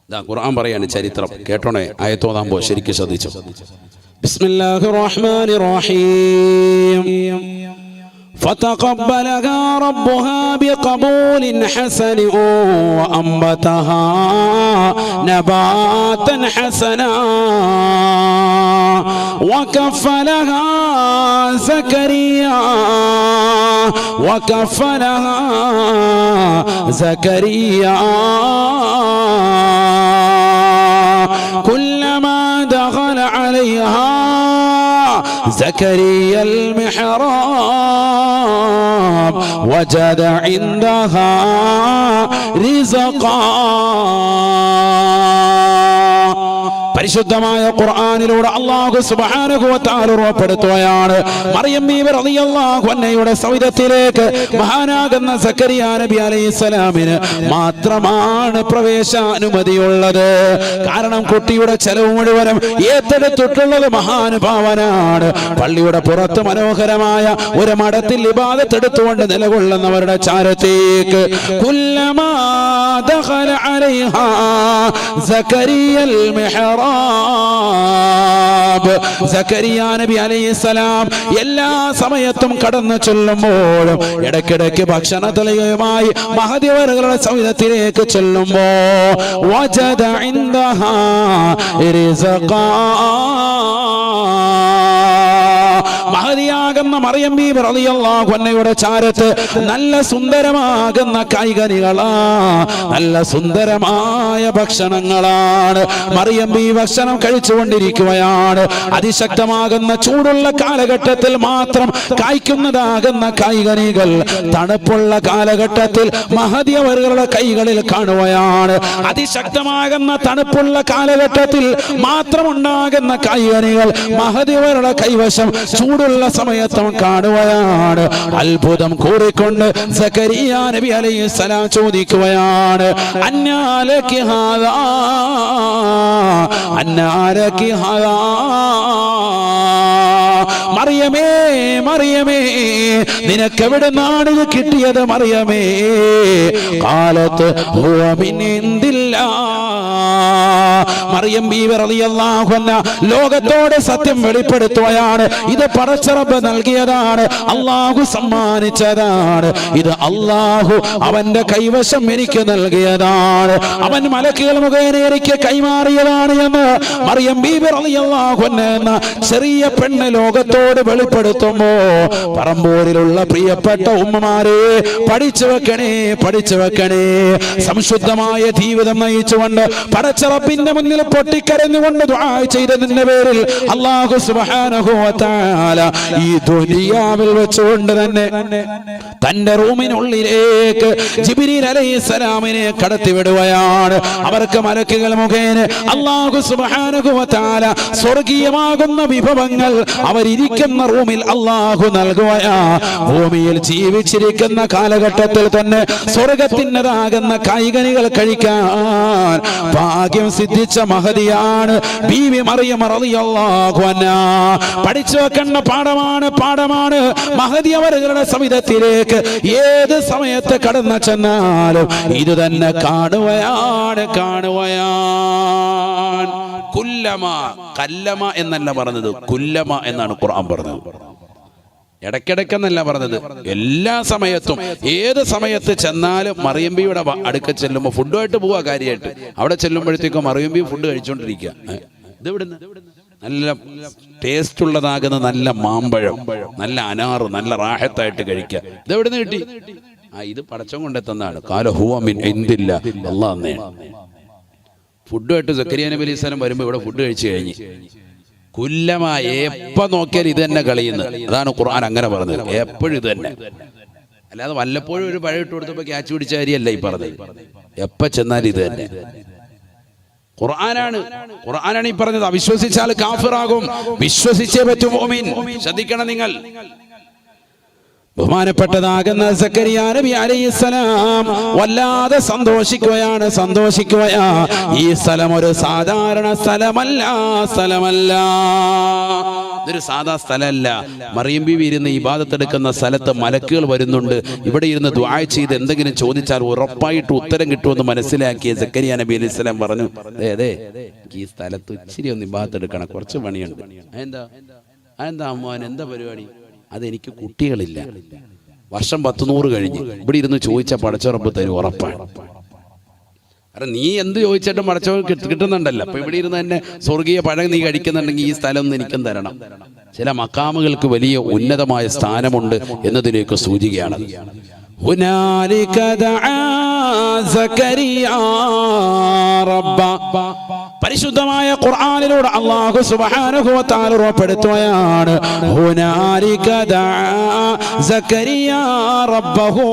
ഖുർആൻ പറയാണ് ചരിത്രം കേട്ടോണേ. ആയത്തോതാകുമ്പോൾ ശരിക്കും ശ്രദ്ധിച്ചു. ബിസ്മില്ലാഹിർ റഹ്മാനിർ റഹീം. فتقبلها ربها بقبول حسن وأنبتها نباتا حسنا وكفلها زكريا كلما دخل عليها زكريا المحراب وجد عندها رزقا. പരിശുദ്ധമായ ഖുർആനിലൂടെ അല്ലാഹു സുബ്ഹാനഹു വ തആല ഉറപ്പെടുത്തുകയാണ്, മറിയം ബീവി റളിയല്ലാഹു അൻഹയുടെ സൗദത്തിലേക്ക് മഹാനാകുന്ന സക്കരിയ നബി അലൈഹിസ്സലാമിന് മാത്രമാണ് പ്രവേശാനുമതിയുള്ളത്. കാരണം കുട്ടിയുടെ ചെലവ് മുഴുവനും ഏറ്റെടുത്തിട്ടുള്ളത് മഹാനുഭാവനാണ്. പള്ളിയുടെ പുറത്ത് മനോഹരമായ ഒരു മഠത്തിൽ ഇബാദത്ത് എടുത്തുകൊണ്ട് നിലകൊള്ളുന്നവരുടെ ചാരത്തേക്ക് കുല്ലമാ ദഖല അലൈഹാ സക്കരിയൽ മിഹ്റാബ്, സക്കരിയ നബി അലൈഹിസ്സലാം എല്ലാ സമയത്തും കടന്നു ചെല്ലുമ്പോഴും ഇടയ്ക്കിടയ്ക്ക് ഭക്ഷണ തളികയുമായി മഹദിവറുകളുടെ സൗദത്തിലേക്ക് ചെല്ലുമ്പോ വജദ ഇൻദഹാ റിസ്ഖാ, മഹദിയാകുന്ന മറിയം ബീബി റളിയല്ലാഹു അൻഹയുടെ ചാരത്ത് നല്ല സുന്ദരമാകുന്ന കായ്കനികളാ, നല്ല സുന്ദരമായ ഭക്ഷണങ്ങളാണ്. മറിയം ബീവി ഭക്ഷണം കഴിച്ചുകൊണ്ടിരിക്കുകയാണ്. അതിശക്തമാകുന്ന ചൂടുള്ള കാലഘട്ടത്തിൽ മാത്രം കായ്ക്കുന്നതാകുന്ന കായ്കനികൾ തണുപ്പുള്ള കാലഘട്ടത്തിൽ മഹദിയവറുകളുടെ കൈകളിൽ കാണുകയാണ്. അതിശക്തമാകുന്ന തണുപ്പുള്ള കാലഘട്ടത്തിൽ മാത്രമുണ്ടാകുന്ന കായ്കനികൾ മഹദിയവറുടെ കൈവശം ചൂടുള്ള സമയത്തും കാണുകയാണ്. അത്ഭുതം കൂറിക്കൊണ്ട് സക്കരിയ നബി അലൈഹിസ്സലാം ചോദിക്കുകയാണ്, അന്നാലകി ഹാദാ, അന്നാലകി ഹാദാ, മറിയമേ മറിയമേ നിനക്കെവിടുന്നാണ് ഇത് കിട്ടിയത് മറിയമേ? ഖാലത്ത് ഹുവ മിൻ ഇൻദില്ലാഹ്. മറിയം ബീവി റളിയല്ലാഹു അൻഹ ലോകത്തോട് സത്യം വെളിപ്പെടുത്തുകയാണ്, ഇത് പടച്ച റബ്ബ് നൽകിയതാണ്, അല്ലാഹു സമ്മാനിച്ചതാണ്, ഇത് അല്ലാഹു അവന്റെ കൈവശം എനിക്ക് നൽകിയതാണ്, അവൻ മലക്കുകൾ മുഖേന എനിക്ക് കൈമാറിയതാണ് എന്ന് മറിയം ബീവി റളിയല്ലാഹു അൻഹ എന്ന ചെറിയ പെണ്ണ് ലോകത്തോട് വെളിപ്പെടുത്തുമ്പോ പറമ്പൂരിലുള്ള പ്രിയപ്പെട്ട ഉമ്മമാരെ പഠിച്ചു വെക്കണേ, പഠിച്ചു വെക്കണേ. സംശുദ്ധമായ ജീവിതം നയിച്ചുകൊണ്ട് പടച്ച റബ്ബിന്റെ മുന്നിൽ പൊട്ടിക്കരഞ്ഞുകൊണ്ട് ദുആ ചെയ്തതിന്റെ പേരിൽ അല്ലാഹു സുബ്ഹാനഹു വ തആല ഈ ദുനിയാവിൽ വെച്ചുകൊണ്ട് തന്നെ തന്റെ റൂമിനുള്ളിലേക്ക് ജിബ്രീൽ അലൈഹിസ്സലാമിനെ കടത്തിവിടുകയാണ്. അവർക്ക് മലക്കുകൾ മുഖേന അല്ലാഹു സുബ്ഹാനഹു വ തആല സ്വർഗീയമാകുന്ന വിഭവങ്ങൾ അവരിയ്ക്കുന്ന റൂമിൽ അല്ലാഹു നൽകുകയാ. ഭൂമിയിൽ ജീവിച്ചിരിക്കുന്ന കാലഘട്ടത്തിൽ തന്നെ സ്വർഗത്തിൻ്റെതാകുന്ന കായ്കനികൾ കഴിക്കാൻ ഭാഗ്യം സിദ്ധിച്ച മഹദിയാണ് ബീവി മറിയം റളിയല്ലാഹു അൻഹാ. പഠിച്ചു വെക്കേണ്ട പാഠമാണ്, പാഠമാണ്. മഹദി അവരുടെ സവിധത്തിലേക്ക് ഏത് സമയത്ത് കടന്നു ചെന്നാലും ഇത് തന്നെ കാണുകയാണ്, കാണുകയാണ്. കുല്ലമ, കല്ലമ എന്നല്ല പറഞ്ഞത്, കുല്ലമ എന്നാണ് ഖുർആൻ പറഞ്ഞത്. ഇടയ്ക്കിടയ്ക്കെന്നല്ല പറഞ്ഞത്, എല്ലാ സമയത്തും ഏത് സമയത്ത് ചെന്നാലും മറിയം ബീവിയുടെ അടുക്ക ചെല്ലുമ്പോൾ ഫുഡുമായിട്ട് പോവാ കാര്യമായിട്ട്. അവിടെ ചെല്ലുമ്പോഴത്തേക്കും മറിയം ബീവി ഫുഡ് കഴിച്ചുകൊണ്ടിരിക്കുക. ഇത് ഇവിടുന്ന് നല്ല ടേസ്റ്റ് ഉള്ളതാകുന്ന നല്ല മാമ്പഴം, നല്ല അനാറ്, നല്ല റാഹത്തായിട്ട് കഴിക്കുക. ഇത് എവിടുന്ന് കിട്ടി? ഇത് പടച്ചോൻ കൊണ്ടെത്തുന്നതാണ്. കാല ഹുവ മിൻ ഇൻദില്ലാഹ്, അല്ലാഹ് തന്നെ. ഫുഡുമായിട്ട് സക്കരിയ നബി അലൈഹി സ്വലാം വരുമ്പോൾ ഇവിടെ ഫുഡ് കഴിച്ചു കഴിഞ്ഞ് കുല്ലമായ എപ്പ നോക്കിയാൽ ഇത് തന്നെ കളിയുന്നത്. അതാണ് ഖുർആൻ അങ്ങനെ പറഞ്ഞത്, എപ്പോഴും ഇത് തന്നെ. അല്ലാതെ വല്ലപ്പോഴും ഒരു പഴം ഇട്ട് കൊടുത്തപ്പോൾ ക്യാച്ച് പിടിച്ച കാര്യമല്ല ഈ പറഞ്ഞത്. എപ്പ ചെന്നാലും ഇത് തന്നെ. ഖുർആനാണ് ഈ പറഞ്ഞത്. അവിശ്വസിച്ചാൽ കാഫിറാകും, വിശ്വസിച്ചേ പറ്റൂ മുഅ്മിൻ. ശ്രദ്ധിക്കണം നിങ്ങൾ. ബഹുമാനപ്പെട്ടതാകുന്ന സക്കരിയ നബി അലൈഹിസ്സലാം വല്ലാതെ സന്തോഷിക്കുകയാ. ഈ സ്ഥലം ഒരു സാധാരണ സ്ഥലമല്ല. ഇതൊരു സാധാ സ്ഥലമല്ല. മറിയം ബീവി ഇരുന്ന് ഇബാദത്ത് എടുക്കുന്ന സ്ഥലത്ത് മലക്കുകൾ വരുന്നുണ്ട്. ഇവിടെ ഇരുന്ന് ദുആ ചെയ്ത് എന്തെങ്കിലും ചോദിച്ചാൽ ഉറപ്പായിട്ട് ഉത്തരം കിട്ടുമെന്ന് മനസ്സിലാക്കിയ സക്കരിയ നബി അലൈഹിസ്സലാം പറഞ്ഞു, അതെ ഈ സ്ഥലത്ത് ഇച്ചിരി ഒന്ന് ഇബാദത്ത് എടുക്കണം, കുറച്ച് പണിയുണ്ട്. അതെന്താ അമ്മാവൻ, എന്താ പരിപാടി? അതെനിക്ക് കുട്ടികളില്ല, വർഷം 100 കഴിഞ്ഞ്. ഇവിടെ ഇരുന്ന് ചോദിച്ചാൽ പടച്ച റബ്ബ് തരും, ഉറപ്പാണ്. കാരണം നീ എന്ത് ചോദിച്ചിട്ടും പടച്ച കിട്ടുന്നുണ്ടല്ലോ. അപ്പൊ ഇവിടെ ഇരുന്ന് തന്നെ സ്വർഗീയ പഴം നീ കഴിക്കുന്നുണ്ടെങ്കിൽ ഈ സ്ഥലം ഒന്ന് എനിക്കും തരണം. ചില മക്കാമുകൾക്ക് വലിയ ഉന്നതമായ സ്ഥാനമുണ്ട് എന്നതിലേക്ക് സൂചികയാണ്. ഹുനാലിക ദഅ സക്കരിയ റബ്ബ. പരിശുദ്ധമായ ഖുർആനിലൂടെ അല്ലാഹു സുബ്ഹാനഹു വ തആല ഉറപ്പെടുത്തുകയാണ്, ഹുനാലിക ദഅ സക്കരിയ റബ്ബഹു.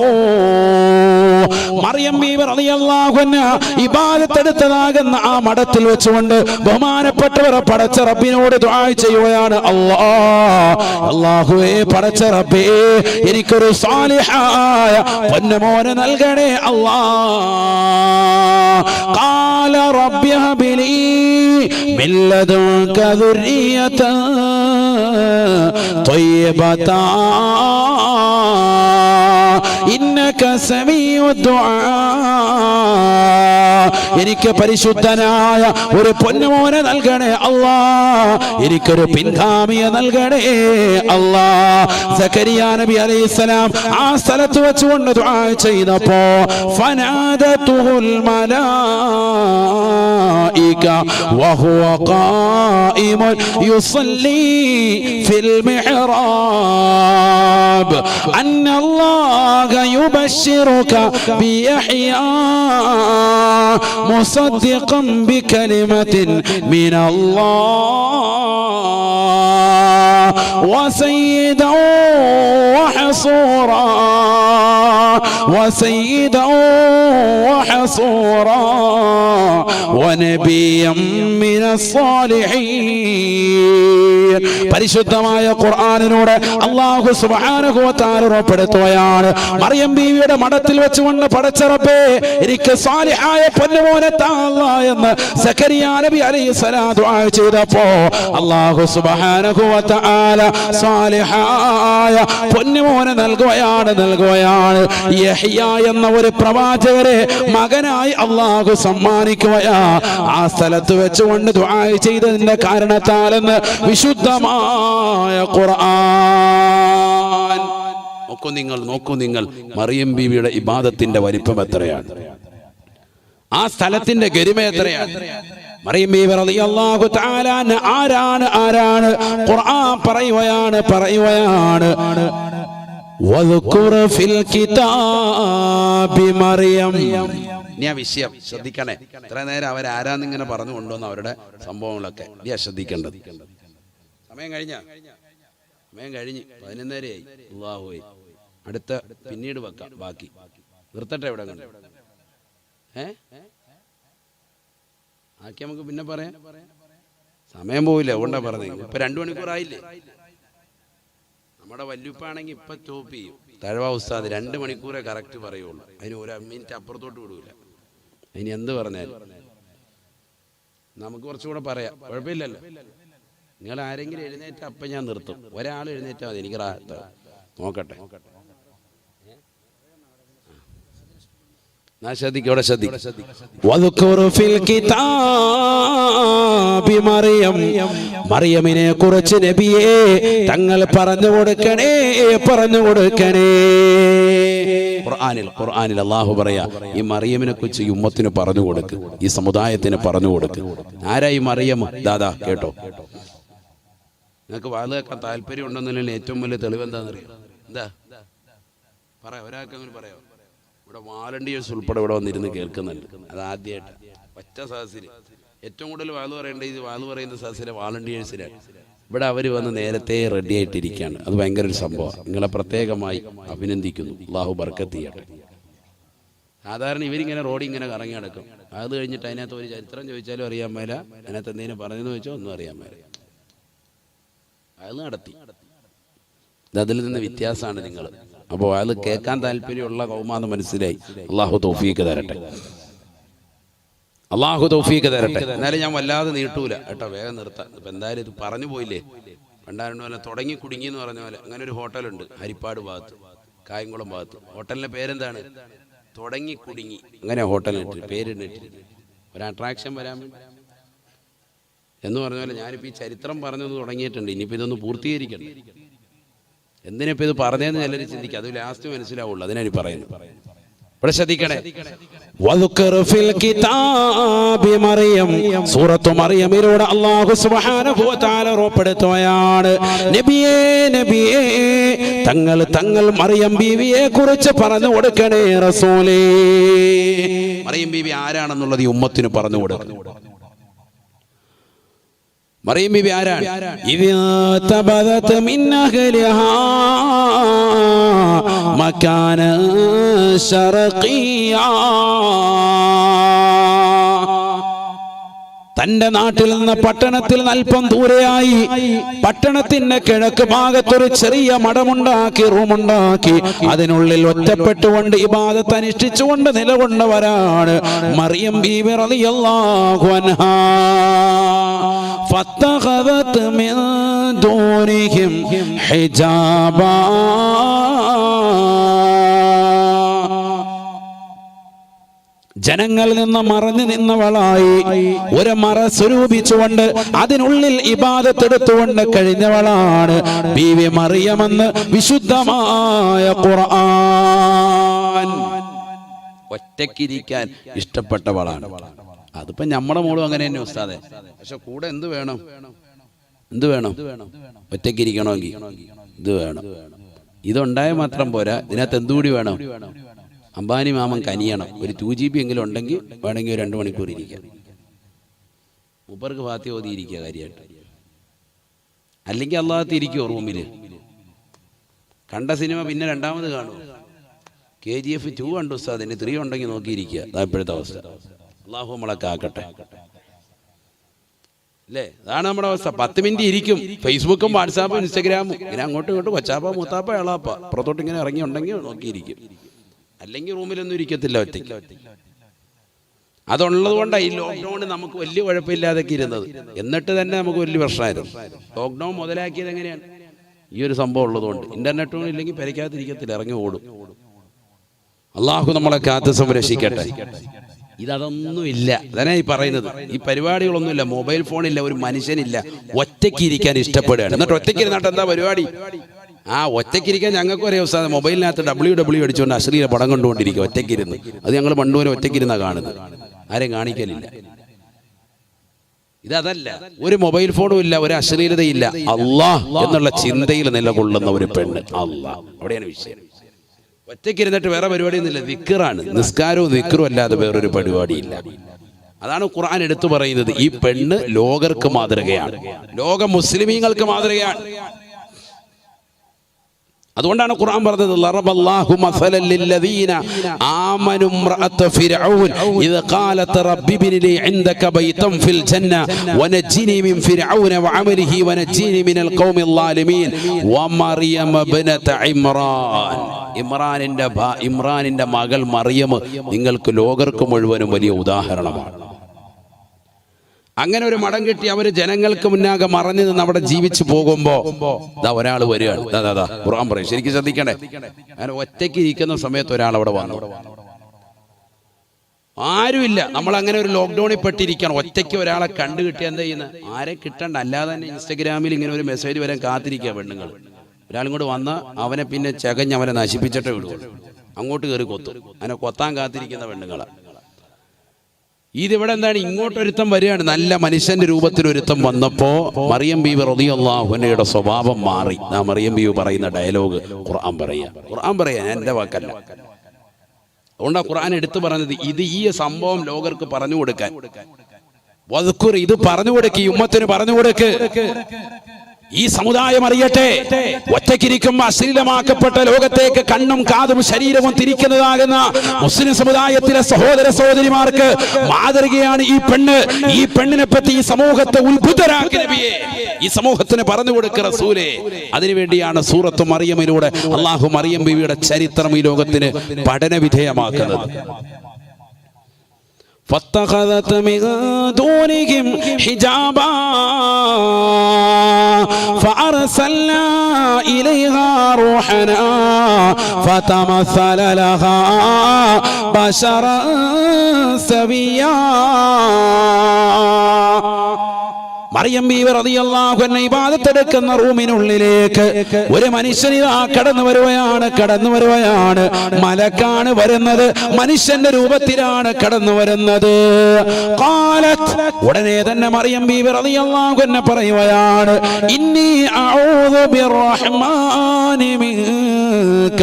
മറിയം ബീവി റളിയല്ലാഹു അൻഹാ ഇബാദത്ത് എടുത്തതാകുന്ന ആ മഠത്തിൽ വെച്ചുകൊണ്ട് ബഹുമാനപ്പെട്ടവർ പടച്ച റബ്ബിനോട് ദുആ ചെയ്യുകയാണ്, അല്ലാഹുവേ പടച്ച റബ്ബേ, എനിക്കൊരു സാലിഹായ പൊന്നുമോനെ നൽകണേ അല്ലാ. ഖാല റബ്ബി ഹബ്ലി മിൻ ലദുൻക ദുർരിയതൻ ത്വയ്യിബതൻ ഇന്നക സമീഉ ദുആ. എനിക്ക് പരിശുദ്ധനായ ഒരു പൊന്നുമോനെ നൽകണേ അല്ലാ, എനിക്കൊരു പിൻഗാമിയെ നൽകണേ അല്ലാ. സക്കരിയ നബി അലൈഹിസ്സലാം ആ സ്ഥലത്ത് വെച്ചുകൊണ്ട് ദുആ ചെയ്തപ്പോ ഫനാദതുൽ മലായിക വഹുവ ഖായിമുൻ യുസല്ലി ഫിൽ മിഹ്റാബ് അന്നല്ലാഹ യുബശ്ശിറുക ബിയഹ്യാ മുസദ്ദിഖൻ ബികലിമത്തിൻ മിനല്ലാഹ് വസയ്യിദൻ വഹസൂറാ വനബിയ്യൻ മിനസ്സാലിഹീൻ. പരിശുദ്ധമായ ഖുർആനിലൂടെ അല്ലാഹു സുബ്ഹാനഹു വ തആല ഉറപ്പെടുത്തുകയാണ്, മറിയം ബീവിയുടെ മഠത്തിൽ വെച്ചുകൊണ്ട് പടച്ച റബ്ബേ, എനിക്ക് സാലിഹായ പൊന്നുമോനെ താ എന്ന് സക്കരിയ നബി അലൈഹിസ്സലാം ദുആ ചെയ്തപ്പോ അല്ലാഹു സുബ്ഹാനഹു വ തആല സാലിഹായ പൊന്നുമോനെ നൽകുകയാണ്. യഹ്യ എന്ന ഒരു പ്രവാചകരെ മകനായി അല്ലാഹു സമ്മാനിക്കുകയാ. ആ സ്ഥലത്ത് വെച്ചുകൊണ്ട് ദുആ ചെയ്തതിന്റെ കാരണത്താലെന്ന് വിശുദ്ധമായ ഖുർആൻ. നോക്കൂ നിങ്ങൾ മറിയം ബീവിയുടെ ഇബാദത്തിന്റെ വലിപ്പം എത്രയാണ്, ആ സ്ഥലത്തിന്റെ ഗരിമ എത്രയാണ്. മറിയം ബീവി റളിയല്ലാഹു തആല ആരാണ്? ഖുർആൻ പറയുകയാണ്, വദ്കുർ ഫിൽ കിതാബി മറിയം. നീ ആ വിഷയം ശ്രദ്ധിക്കണേ. ഇത്ര നേരം അവരാരാന്നിങ്ങനെ പറഞ്ഞു കൊണ്ടുവന്ന അവരുടെ സംഭവങ്ങളൊക്കെ നീ ശ്രദ്ധിക്കേണ്ടത്. സമയം കഴിഞ്ഞു 11:30 അല്ലാഹുവേ. അടുത്ത പിന്നീട് വെക്കാം, ബാക്കി നിർത്തട്ടെ. ഇവിടെ കണ്ടു ആക്കി നമുക്ക് പിന്നെ പറയാം, സമയം പോവില്ല. അതുകൊണ്ടാ പറഞ്ഞത്. ഇപ്പൊ 2 മണിക്കൂറായില്ലേ. നമ്മുടെ വല്യുപ്പാണെങ്കിൽ ഇപ്പൊ സ്റ്റോപ്പ് ചെയ്യും. തഴവ ഉസ്താദ് 2 മണിക്കൂറേ കറക്റ്റ് പറയുള്ളൂ. അതിന് 1 മിനിറ്റ് അപ്പുറത്തോട്ട് വിടൂല. അതിന് എന്ത് പറഞ്ഞാലും നമുക്ക് കുറച്ചുകൂടെ പറയാം, കുഴപ്പമില്ലല്ലോ. നിങ്ങൾ ആരെങ്കിലും എഴുന്നേറ്റ അപ്പം ഞാൻ നിർത്തും. ഒരാൾ എഴുന്നേറ്റാൽ മതി, എനിക്ക് നോക്കട്ടെ. മറിയമിനെ കുറിച്ച് നബിയെ തങ്ങൾ പറഞ്ഞു കൊടുക്കണേ. ഖുർആനിൽ അല്ലാഹു പറയാ, ഈ മറിയമിനെ കുറിച്ച് ഈ ഉമ്മത്തിന് പറഞ്ഞു കൊടുക്ക്, ഈ സമുദായത്തിന് പറഞ്ഞു കൊടുക്ക്. ആരായി മറിയം? ദാദാ കേട്ടോ. നിങ്ങൾക്ക് വാല് കേൾക്കാൻ താല്പര്യം ഉണ്ടെന്നല്ലേ ഏറ്റവും വലിയ തെളിവ് എന്താണെന്നറിയാം? എന്താ പറയാ, ഒരാൾക്ക് അങ്ങനെ പറയാം. ഇവിടെ വാലണ്ടിയേഴ്സ് ഉൾപ്പെടെ ഇവിടെ വന്നിരുന്ന് കേൾക്കുന്നുണ്ട്. അത് ആദ്യമായിട്ട് ഒറ്റ സദസ്സിൽ ഏറ്റവും കൂടുതൽ വാല് പറയേണ്ട ഈ വാല് പറയുന്ന സദസ്സിലെ വാലണ്ടിയേഴ്സിലാണ്. ഇവിടെ അവർ വന്ന് നേരത്തെ റെഡി ആയിട്ടിരിക്കുകയാണ്. അത് ഭയങ്കര ഒരു സംഭവമാണ്. നിങ്ങളെ പ്രത്യേകമായി അഭിനന്ദിക്കുന്നു. അല്ലാഹു ബർക്കത്ത് ചെയ്യട്ടെ. സാധാരണ ഇവരിങ്ങനെ റോഡിൽ ഇങ്ങനെ കറങ്ങി നടക്കും. അത് കഴിഞ്ഞിട്ട് അതിനകത്ത് ഒരു ചരിത്രം ചോദിച്ചാലും അറിയാൻ മേല, അതിനകത്ത് എന്തെങ്കിലും പറഞ്ഞെന്ന് ചോദിച്ചാൽ ഒന്നും അറിയാൻ മേല. അത് നടത്തി. അതിൽ നിന്ന് വ്യത്യാസമാണ് നിങ്ങൾ. അപ്പോൾ അത് കേൾക്കാൻ താല്പര്യമുള്ള കൗമാന്ന് മനസ്സിലായി. അള്ളാഹു തൗഫീക്ക് തരട്ടെ, അള്ളാഹു തൗഫീക്ക് തരട്ടെ. എന്നാലും ഞാൻ വല്ലാതെ നീട്ടൂല കേട്ടോ, വേഗം നിർത്താം. ഇപ്പം എന്തായാലും ഇത് പറഞ്ഞു പോയില്ലേ. പണ്ടാരുടെ പോലെ തുടങ്ങി കുടുങ്ങി എന്ന് പറഞ്ഞ പോലെ അങ്ങനെ ഒരു ഹോട്ടലുണ്ട് ഹരിപ്പാട് ഭാഗത്ത്, കായംകുളം ഭാഗത്ത്. ഹോട്ടലിൻ്റെ പേരെന്താണ്? തുടങ്ങി കുടുങ്ങി. അങ്ങനെ ഹോട്ടലിട്ട് പേരിട്ടിട്ട് ഒരു അട്രാക്ഷൻ വരാൻ എന്ന് പറഞ്ഞ പോലെ ഞാനിപ്പോൾ ഈ ചരിത്രം പറഞ്ഞത് തുടങ്ങിയിട്ടുണ്ട്. ഇനിയിപ്പോൾ ഇതൊന്ന് പൂർത്തീകരിക്കണം. എന്തിനിപ്പോൾ ഇത് പറഞ്ഞതെന്ന് ചിലർ ചിന്തിക്കുക, അത് ലാസ്റ്റ് മനസ്സിലാവുള്ളൂ. അതിനാണ് പറയുന്നത്. ഇവിടെ ശ്രദ്ധിക്കണേ. സൂറത്തു മറിയമിലൂടെ അല്ലാഹു സുബ്ഹാനഹു വ തആല ഉറപ്പെടുത്തുകയാണ്, നബിയേ നബിയേ തങ്ങൾ മറിയം ബീവിയെ കുറിച്ച് പറഞ്ഞു കൊടുക്കണേ റസൂലേ. മറിയം ബീവി ആരാണെന്നുള്ളത് ഈ ഉമ്മത്തിന് പറഞ്ഞു കൊടുക്കണം. മറിയം ബീവി ആരാണ്? ഇദ് മിൻ അഹ്ലിഹാ മകാന ശർഖിയാ. തന്റെ നാട്ടിൽ നിന്ന് പട്ടണത്തിൽ അല്പം ദൂരെയായി പട്ടണത്തിന്റെ കിഴക്ക് ഭാഗത്തൊരു ചെറിയ മഠമുണ്ടാക്കി, റൂമുണ്ടാക്കി, അതിനുള്ളിൽ ഒറ്റപ്പെട്ടുകൊണ്ട് ഇബാദത്ത് അനുഷ്ഠിച്ചുകൊണ്ട് നിലകൊണ്ടവരാണ് മറിയം ബീവി റളിയല്ലാഹു അൻഹാ. فاتخذت من دونهم حجابا. ജനങ്ങളിൽ നിന്ന് മറഞ്ഞു നിന്നവളായി ഒരു മറ സ്വരൂപിച്ചുകൊണ്ട് അതിനുള്ളിൽ ഇബാദത്ത് എടുത്തുകൊണ്ട് കഴിഞ്ഞവളാണ് ബീവി മറിയമെന്ന് വിശുദ്ധമായ ഖുർആൻ. ഒറ്റയ്ക്കിരിക്കാൻ ഇഷ്ടപ്പെട്ടവളാണ്. അതിപ്പോ നമ്മുടെ മോളും അങ്ങനെ തന്നെ ഉസ്താദെ. പക്ഷെ കൂടെ എന്ത് വേണം? ഒറ്റയ്ക്കിരിക്കണമെങ്കിൽ ഇത് വേണം. ഇതുണ്ടായാൽ മാത്രം പോരാ, ഇതിനകത്ത് എന്തുകൂടി വേണം? അംബാനി മാമൻ കനിയണം. ഒരു 2GB എങ്കിലും ഉണ്ടെങ്കിൽ വേണമെങ്കിൽ ഒരു 2 മണിക്കൂർ ഇരിക്കാം. മൂപ്പർക്ക് ഫാത്തിഹ ഓതി ഇരിക്കുക കാര്യമായിട്ട്. അല്ലെങ്കിൽ അള്ളാഹത്ത് ഇരിക്കുമോ റൂമില്? കണ്ട സിനിമ പിന്നെ രണ്ടാമത് കാണുമോ? KGF 2 കണ്ടു ഉസ്താദിന്, 3 ഉണ്ടെങ്കിൽ നോക്കിയിരിക്കുക. അതാ ഇപ്പോഴത്തെ അവസ്ഥ. അള്ളാഹു നമ്മളൊക്കെ ആക്കട്ടെ അല്ലേ? അതാണ് നമ്മുടെ അവസ്ഥ. 10 മിനിറ്റ് ഇരിക്കും. ഫേസ്ബുക്കും വാട്സാപ്പും ഇൻസ്റ്റഗ്രാമും ഇങ്ങനെ അങ്ങോട്ടും ഇങ്ങോട്ടും കൊച്ചാപ്പ മൂത്താപ്പ എളാപ്പ പുറത്തോട്ട് ഇങ്ങനെ ഇറങ്ങി ഉണ്ടെങ്കിൽ നോക്കിയിരിക്കും. അല്ലെങ്കിൽ റൂമിലൊന്നും ഇരിക്കത്തില്ല ഒറ്റയ്ക്ക്. അതുള്ളത് കൊണ്ടാണ് ഈ ലോക്ക്ഡൗൺ നമുക്ക് വലിയ കുഴപ്പമില്ലാതൊക്കെ ഇരുന്നത്. എന്നിട്ട് തന്നെ നമുക്ക് വലിയ പ്രശ്നമായിരുന്നു. ലോക്ക്ഡൗൺ മുതലാക്കിയത് എങ്ങനെയാണ്? ഈ ഒരു സംഭവം ഉള്ളതുകൊണ്ട്. ഇന്റർനെറ്റും ഇല്ലെങ്കിൽ പെരയ്ക്കകത്തിരിക്കത്തില്ല, ഇറങ്ങി ഓടും. അള്ളാഹു നമ്മളെ കാത്ത് സംരക്ഷിക്കട്ടെ. ഇതൊന്നുമില്ല. അതാണ് ഈ പറയുന്നത്. ഈ പരിപാടികളൊന്നുമില്ല, മൊബൈൽ ഫോണില്ല, ഒരു മനുഷ്യനില്ല. ഒറ്റയ്ക്ക് ഇരിക്കാൻ ഇഷ്ടപ്പെടുകയാണ്. എന്നിട്ട് ഒറ്റയ്ക്ക് ഇരുന്നിട്ട് എന്താ പരിപാടി? ഒറ്റയ്ക്കിരിക്കാൻ ഞങ്ങൾക്ക് ഒരേ അവസ്ഥ. മൊബൈലിനകത്ത് WW അടിച്ചുകൊണ്ട് അശ്ലീല പടം കണ്ടുകൊണ്ടിരിക്കുക ഒറ്റയ്ക്കിരുന്ന്. അത് ഞങ്ങൾ പണ്ടുവരെ ഒറ്റയ്ക്കിരുന്ന കാണുന്നത്, ആരെയും കാണിക്കലില്ല. ഇതല്ല, ഒരു മൊബൈൽ ഫോണും ഇല്ല, ഒരു അശ്ലീലതയില്ല. അല്ലാഹ് എന്നുള്ള ചിന്തയിൽ നിലകൊള്ളുന്ന ഒരു പെണ്ണ്. അല്ലാഹ്, അവിടെയാണ് വിഷയം. ഒറ്റയ്ക്കിരുന്നിട്ട് വേറെ പരിപാടിയൊന്നുമില്ല. ദിക്റാണ്. നിസ്കാരവും ദിക്റും അല്ലാതെ വേറൊരു പരിപാടിയില്ല. അതാണ് ഖുർആൻ എടുത്തു പറയുന്നത്. ഈ പെണ്ണ് ലോകർക്ക് മാതൃകയാണ്, ലോക മുസ്ലിമീങ്ങൾക്ക് മാതൃകയാണ്. അതുകൊണ്ടാണ് ഖുർആൻ പറഞ്ഞത്, ലറബല്ലാഹു മസലൻ ലില്ലദീന ആമനു ഇംറഅത ഫിർഔൻ ഇദ ഖാലത് റബ്ബി ബിനി ലി ഇൻദക ബൈതൻ ഫിൽ ജന്ന വനജ്ജിനി മിൻ ഫിർഔന വഅമലിഹി വനജ്ജിനി മിനൽ ഖൗമിൽ ളാലിമീൻ വമറിയം ഇബ്നത ഇമ്രാൻ. ഇമ്രാനിന്റെ മകൾ മറിയം നിങ്ങൾക്ക് ലോകർക്ക് മുഴുവനും വലിയ ഉദാഹരണമാണ്. അങ്ങനെ ഒരു മടം കിട്ടി അവര് ജനങ്ങൾക്ക് മുന്നാകെ മറഞ്ഞു നിന്ന് അവിടെ ജീവിച്ചു പോകുമ്പോ ഒരാൾ വരികയാണ്. ഖുർആൻ പറയും, ശരിക്കും ശ്രദ്ധിക്കണേ. അങ്ങനെ ഒറ്റയ്ക്ക് ഇരിക്കുന്ന സമയത്ത് ഒരാൾ അവിടെ വന്നു. ആരുമില്ല. നമ്മൾ അങ്ങനെ ഒരു ലോക്ക്ഡൌണിൽ പെട്ടിരിക്കണം. ഒറ്റയ്ക്ക് ഒരാളെ കണ്ടു കിട്ടിയ എന്താ ചെയ്യുന്നത്? ആരെ കിട്ടണ്ട. അല്ലാതെ തന്നെ ഇൻസ്റ്റഗ്രാമിൽ ഇങ്ങനെ ഒരു മെസ്സേജ് വരാൻ കാത്തിരിക്കുക പെണ്ണുങ്ങൾ. ഒരാളും കൂടെ വന്ന് അവനെ പിന്നെ ചകഞ്ഞ് അവനെ നശിപ്പിച്ചിട്ടേ വിടുള്ളൂ. അങ്ങോട്ട് കയറി കൊത്തും. അവനെ കൊത്താൻ കാത്തിരിക്കുന്ന പെണ്ണുങ്ങളെ. ഇതിവിടെ എന്താണ്? ഇങ്ങോട്ടൊരുത്തം വരികയാണ്. നല്ല മനുഷ്യന്റെ രൂപത്തിൽ ഒരുത്തം വന്നപ്പോ മറിയം ബീവി റളിയല്ലാഹു അൻഹയുടെ സ്വഭാവം മാറി. മറിയം ബീവി പറയുന്ന ഡയലോഗ് ഖുർആൻ പറയാ, ഞാൻ എന്റെ വാക്കല്ല. അതുകൊണ്ടാണ് ഖുർആൻ എടുത്തു പറഞ്ഞത്. ഇത് ഈ സംഭവം ലോകർക്ക് പറഞ്ഞു കൊടുക്കാൻ. വദ്കുർ, ഇത് പറഞ്ഞു കൊടുക്ക്, ഉമ്മത്തിന് പറഞ്ഞു കൊടുക്ക്. ഈ സമുദായം അറിയട്ടെ, ഒറ്റയ്ക്കിരിക്കുമ്പോൾ അശ്ലീലമാക്കപ്പെട്ട ലോകത്തേക്ക് കണ്ണും കാതും ശരീരവും തിരിക്കുന്നതാകുന്ന മുസ്ലിം സമുദായത്തിലെ സഹോദര സഹോദരിമാർക്ക് മാതൃകയാണ് ഈ പെണ്ണ്. ഈ പെണ്ണിനെ പറ്റി ഈ സമൂഹത്തെ ഉത്ഭുതരാക്കി നബിയെ, ഈ സമൂഹത്തിന് പറഞ്ഞു കൊടുക്കുക റസൂലേ. അതിനുവേണ്ടിയാണ് സൂറത്ത് മറിയമിലൂടെ അള്ളാഹു മറിയം ബീവിയുടെ ചരിത്രം ഈ ലോകത്തിന് പഠന വിധേയമാക്കുന്നത്. فاتخذت من دونهم حجابا فأرسلنا إليها روحنا فتمثل لها بشرا سويا. മറിയം ബീവി റളിയല്ലാഹു അൻഹ ഇബാദത്തെടുക്കുന്ന റൂമിനുള്ളിലേക്ക് ഒരു മനുഷ്യനിതാ കടന്നു വരുകയാണ്. മലക്കാണ് വരുന്നത്, മനുഷ്യന്റെ രൂപത്തിലാണ് കടന്നു വരുന്നത്. ഖാലത്ത്, ഉടനെ തന്നെ മറിയം ബീവി റളിയല്ലാഹു അൻഹ പറയുകയാണ്, ഇന്നി അഊദു ബിർറഹ്മാനി മിൻക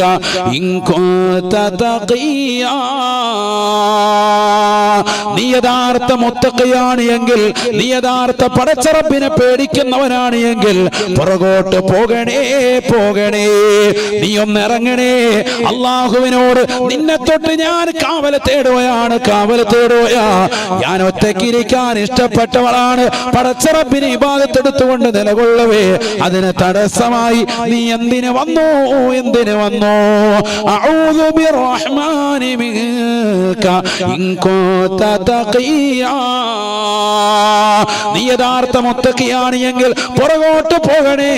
ഇൻ കുൻത തഖിയാ. നീ യഥാർത്ഥ മുത്തഖിയാണ് എങ്കിൽ, നീ യഥാർത്ഥ പടച്ചറബിനെ പേടിക്കുന്നവനാണ് എങ്കിൽ പുറകോട്ട് പോകണേ, നീ ഒന്ന് ഇറങ്ങണേ. അള്ളാഹുവിനോട് നിന്നെ തൊട്ട് ഞാൻ കാവൽ തേടുകയാണ്. ഞാൻ ഒറ്റയ്ക്കിരിക്കാൻ ഇഷ്ടപ്പെട്ടവളാണ്. പടച്ചറബിനെ ഇബാദത്തെടുത്തുകൊണ്ട് നിലകൊള്ളവേ, അതിന് തടസ്സമായി നീ എന്തിനു വന്നു? അഊദു ബിർറഹ്മാനി മിൻക ഇൻ കുൻത തഖിയാ. നീ യഥാർത്ഥ മുത്തഖിയാണ് എങ്കിൽ പുറകോട്ട് പോകണേ.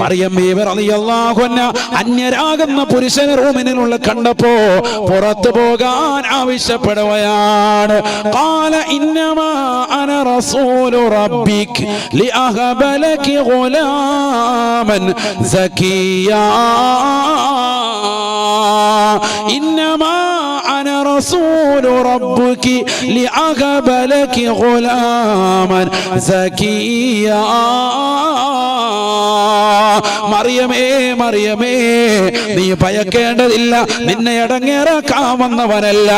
മറിയം ബീവി റളിയല്ലാഹു അൻഹ അന്യരാകുന്ന പുരുഷനെ റൂമിനുള്ള കണ്ടപ്പോ പുറത്തു പോകാൻ ആവശ്യപ്പെടുകയാണ്. ഖാല ഇന്നമാ അന റസൂലു റബ്ബിക് ലിഅഹബ ലകി ഗുലാമൻ സകിയാ. ഇന്നമാ അന റസൂലു റബ്ബികി ലിഅഹബ ലകി ഗുലാമൻ സകിയാ. മറിയമേ, നീ ഭയക്കേണ്ടതില്ല, നിന്നെ ഇടങ്ങേറാക്കാമെന്നവനല്ല,